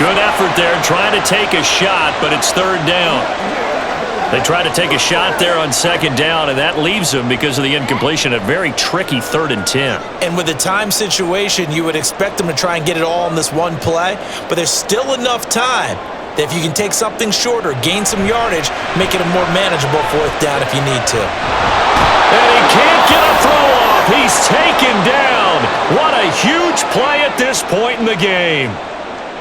Good effort there trying to take a shot, but it's 3rd down. They try to take a shot there on 2nd down, and that leaves them, because of the incompletion, a very tricky 3rd and 10. And with the time situation, you would expect them to try and get it all in this one play, but there's still enough time that if you can take something shorter, gain some yardage, make it a more manageable 4th down if you need to. And he can't get a throw off. He's taken down. What a huge play at this point in the game.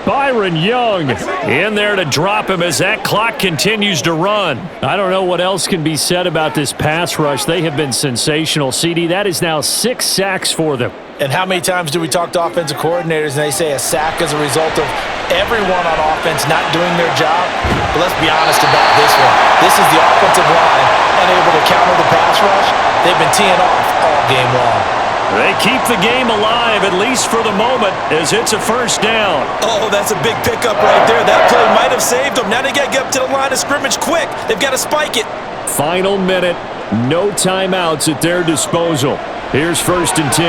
Byron Young in there to drop him as that clock continues to run. I don't know what else can be said about this pass rush. They have been sensational, CD. That is now 6 sacks for them. And how many times do we talk to offensive coordinators and they say a sack is a result of everyone on offense not doing their job? But let's be honest about this one. This is the offensive line unable to counter the pass rush. They've been teeing off all game long. They keep the game alive, at least for the moment, as it's a first down. Oh, that's a big pickup right there. That play might have saved them. Now they got to get up to the line of scrimmage quick. They've got to spike it. Final minute, no timeouts at their disposal. Here's 1st and 10.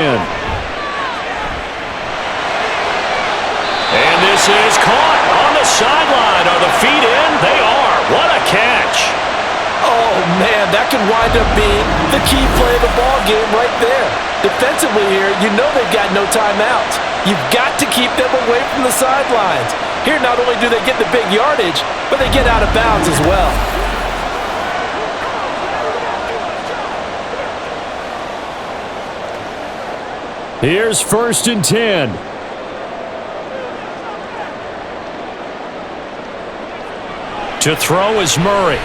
And this is caught on the sideline. Are the feet in? They are. What a catch. Oh, man, that could wind up being the key play of the ball game right there. Defensively here, you know they've got no timeouts. You've got to keep them away from the sidelines. Here, not only do they get the big yardage, but they get out of bounds as well. Here's 1st and 10. To throw is Murray.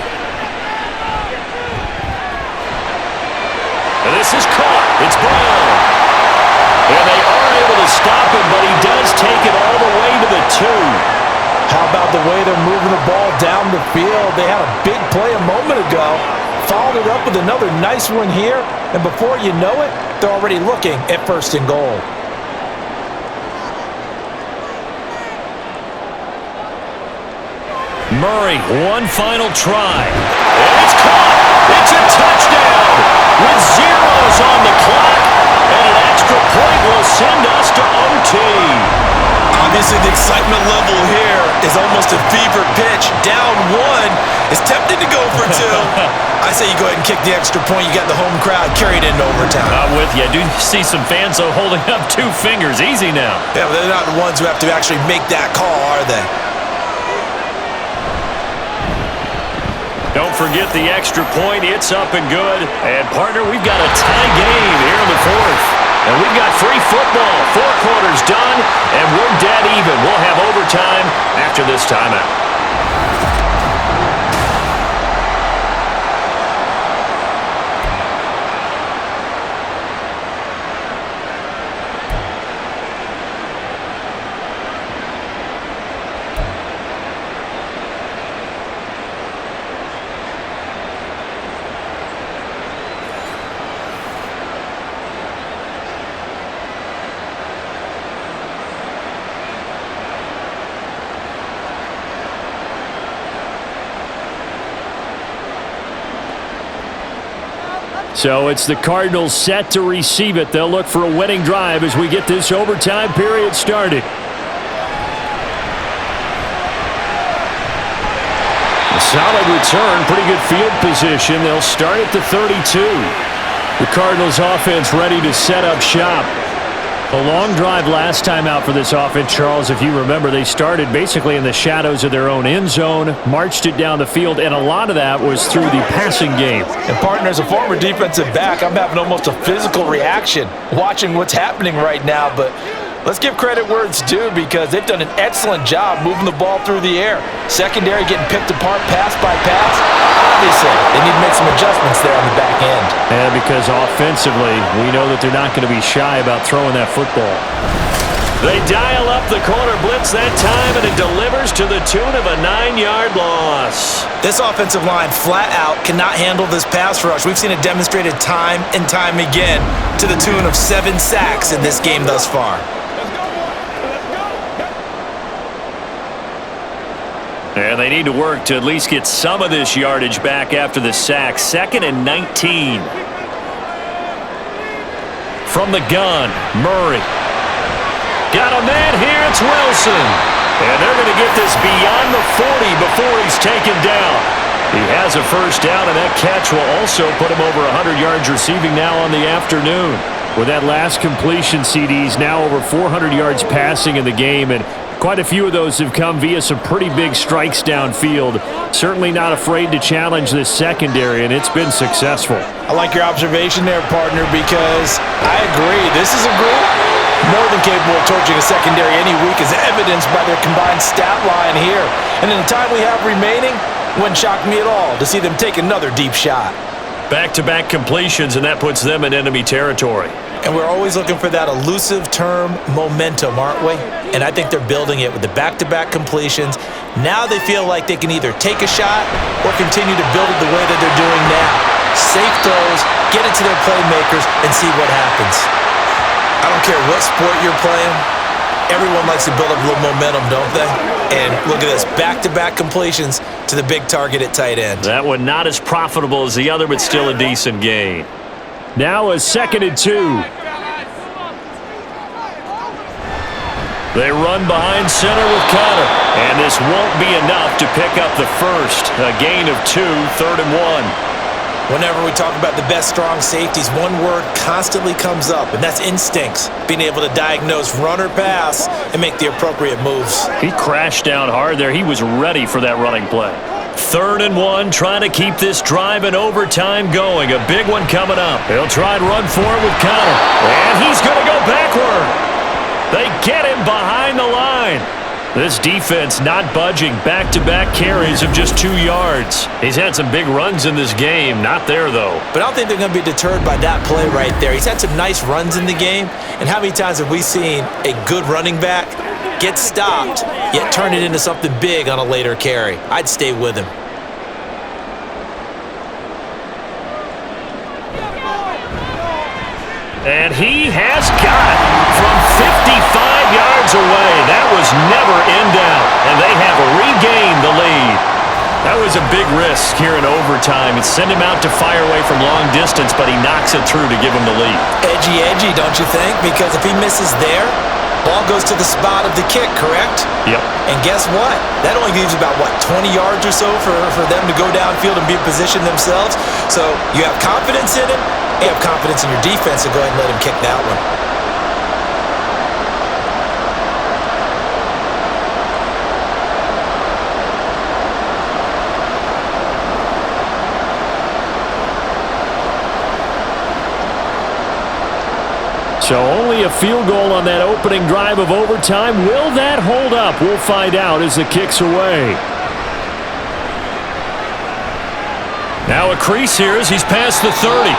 And this is caught. It's Brown. And they are able to stop him, but he does take it all the way to the 2. How about the way they're moving the ball down the field? They had a big play a moment ago. Followed it up with another nice one here. And before you know it, they're already looking at 1st and goal. Murray, one final try. And it's caught. It's a touchdown with zeros on the clock. And an extra point will send us to OT. Obviously, the excitement level here is almost a fever pitch. Down 1. It's tempting to go for 2. I say you go ahead and kick the extra point. You got the home crowd carried into overtime. I'm with you. I do see some fans, though, holding up 2 fingers. Easy now. Yeah, but they're not the ones who have to actually make that call, are they? Don't forget the extra point. It's up and good. And, partner, we've got a tie game here in the 4th. And we've got free football. 4 quarters done, and we're dead even. We'll have overtime after this timeout. So it's the Cardinals set to receive it. They'll look for a winning drive as we get this overtime period started. A solid return, pretty good field position. They'll start at the 32. The Cardinals offense ready to set up shop. A long drive last time out for this offense, Charles. If you remember, they started basically in the shadows of their own end zone, marched it down the field, and a lot of that was through the passing game. And, partner, as a former defensive back, I'm having almost a physical reaction watching what's happening right now. But let's give credit where it's due because they've done an excellent job moving the ball through the air. Secondary getting picked apart pass by pass. Obviously, they need to make some adjustments there on the back end. And because offensively, we know that they're not going to be shy about throwing that football. They dial up the corner blitz that time, and it delivers to the tune of a 9-yard loss. This offensive line flat out cannot handle this pass rush. We've seen it demonstrated time and time again to the tune of 7 sacks in this game thus far. And they need to work to at least get some of this yardage back after the sack. 2nd and 19. From the gun, Murray. Got a man here, it's Wilson. And they're going to get this beyond the 40 before he's taken down. He has a first down, and that catch will also put him over 100 yards receiving now on the afternoon. With that last completion, CDs now over 400 yards passing in the game, and quite a few of those have come via some pretty big strikes downfield. Certainly not afraid to challenge this secondary, and it's been successful. I like your observation there, partner, because I agree. This is a group More than capable of torching a secondary any week is evidenced by their combined stat line here. And in the time we have remaining, wouldn't shock me at all to see them take another deep shot. Back-to-back completions, and that puts them in enemy territory. And we're always looking for that elusive term, momentum, aren't we? And I think they're building it with the back-to-back completions. Now they feel like they can either take a shot or continue to build it the way that they're doing now. Safe throws, get it to their playmakers, and see what happens. I don't care what sport you're playing. Everyone likes to build up a little momentum, don't they? And look at this, back-to-back completions to the big target at tight end. That one not as profitable as the other, but still a decent gain. Now a 2nd and 2. They run behind center with Connor, and this won't be enough to pick up the first. A gain of 2, 3rd and 1. Whenever we talk about the best strong safeties, one word constantly comes up, and that's instincts. Being able to diagnose run or pass and make the appropriate moves. He crashed down hard there. He was ready for that running play. 3rd and 1, trying to keep this drive in overtime going. A big one coming up. He'll try and run for it with Connor. And he's going to go backward. They get him behind the line. This defense not budging. Back-to-back carries of just 2 yards. He's had some big runs in this game. Not there, though. But I don't think they're going to be deterred by that play right there. He's had some nice runs in the game. And how many times have we seen a good running back get stopped, yet turn it into something big on a later carry? I'd stay with him. And he has got it from 55 yards away. That was never in doubt. And they have regained the lead. That was a big risk here in overtime. It sent him out to fire away from long distance, but he knocks it through to give him the lead. Edgy, don't you think? Because if he misses there, ball goes to the spot of the kick, correct? Yep. And guess what? That only leaves about, 20 yards or so for them to go downfield and be in position themselves. So you have confidence in him. You have confidence in your defense to go ahead and let him kick that one. So only a field goal on that opening drive of overtime. Will that hold up? We'll find out as the kick's away. Now a crease here as he's past the 30.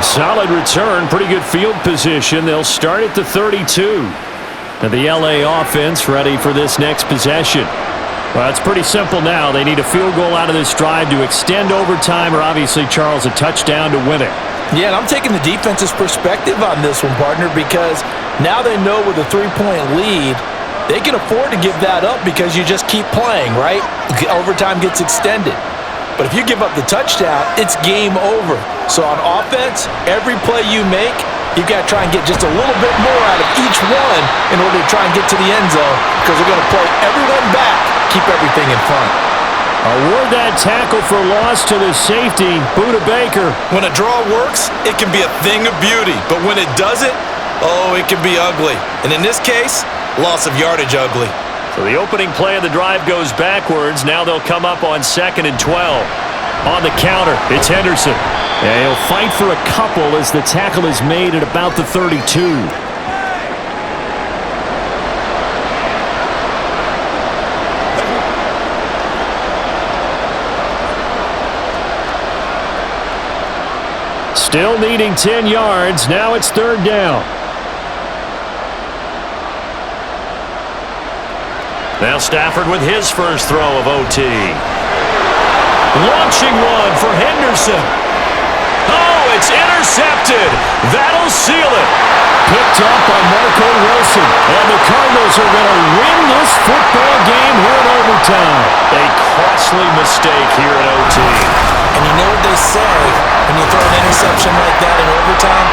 Solid return, pretty good field position. They'll start at the 32. And the LA offense ready for this next possession. Well, it's pretty simple now. They need a field goal out of this drive to extend overtime, or obviously, Charles, a touchdown to win it. Yeah, and I'm taking the defense's perspective on this one, partner, because now they know with a 3-point lead, they can afford to give that up because you just keep playing, right? Overtime gets extended. But if you give up the touchdown, it's game over. So on offense, every play you make, you've got to try and get just a little bit more out of each one in order to try and get to the end zone, because they're going to play everyone back, keep everything in front. Award that tackle for loss to the safety, Budda Baker. When a draw works, it can be a thing of beauty. But when it doesn't, it can be ugly. And in this case, loss of yardage ugly. So the opening play of the drive goes backwards. Now they'll come up on 2nd and 12. On the counter, it's Henderson. Yeah, he'll fight for a couple as the tackle is made at about the 32. Still needing 10 yards. Now it's 3rd down. Now Stafford with his first throw of OT. Launching one for Henderson. Oh, it's intercepted. That'll seal it. Picked up by Marco Wilson. And the Cardinals are going to win this football game here in overtime. A costly mistake here in OT. And you know what they say, when you throw an interception like that in overtime,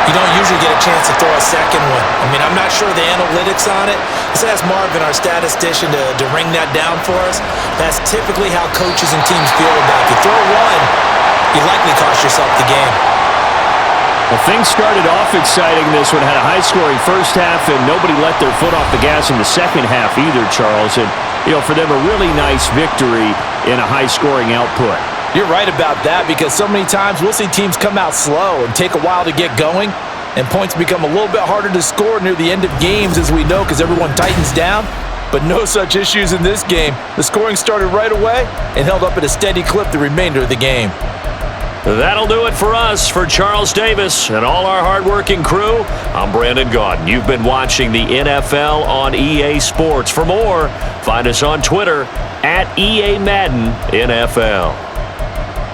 you don't usually get a chance to throw a second one. I mean, I'm not sure the analytics on it. Let's ask Marvin, our statistician, to ring that down for us. That's typically how coaches and teams feel about it. You throw one, you likely cost yourself the game. Well, things started off exciting. This one had a high-scoring first half, and nobody let their foot off the gas in the second half either, Charles. And, for them, a really nice victory in a high-scoring output. You're right about that, because so many times we'll see teams come out slow and take a while to get going. and points become a little bit harder to score near the end of games, as we know, because everyone tightens down. But no such issues in this game. The scoring started right away and held up at a steady clip the remainder of the game. That'll do it for us. For Charles Davis and all our hardworking crew, I'm Brandon Gaudin. You've been watching the NFL on EA Sports. For more, find us on Twitter at EA Madden NFL.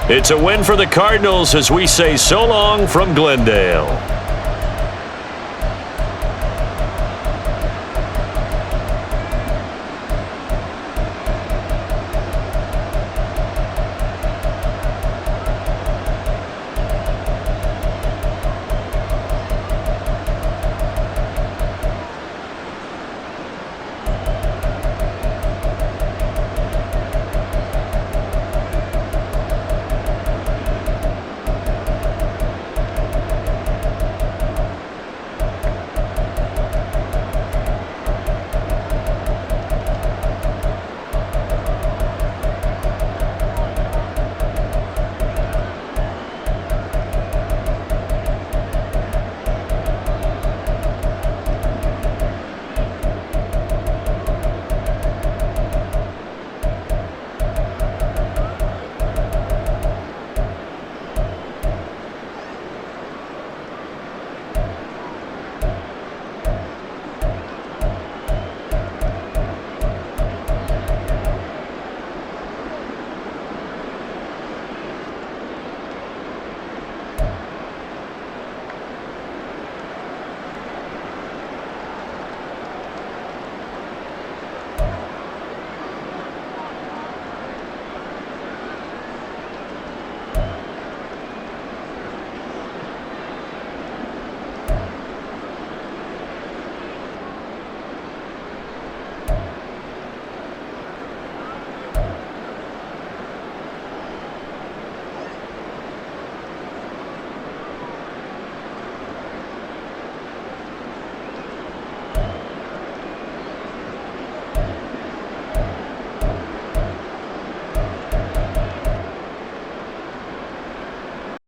It's a win for the Cardinals as we say so long from Glendale.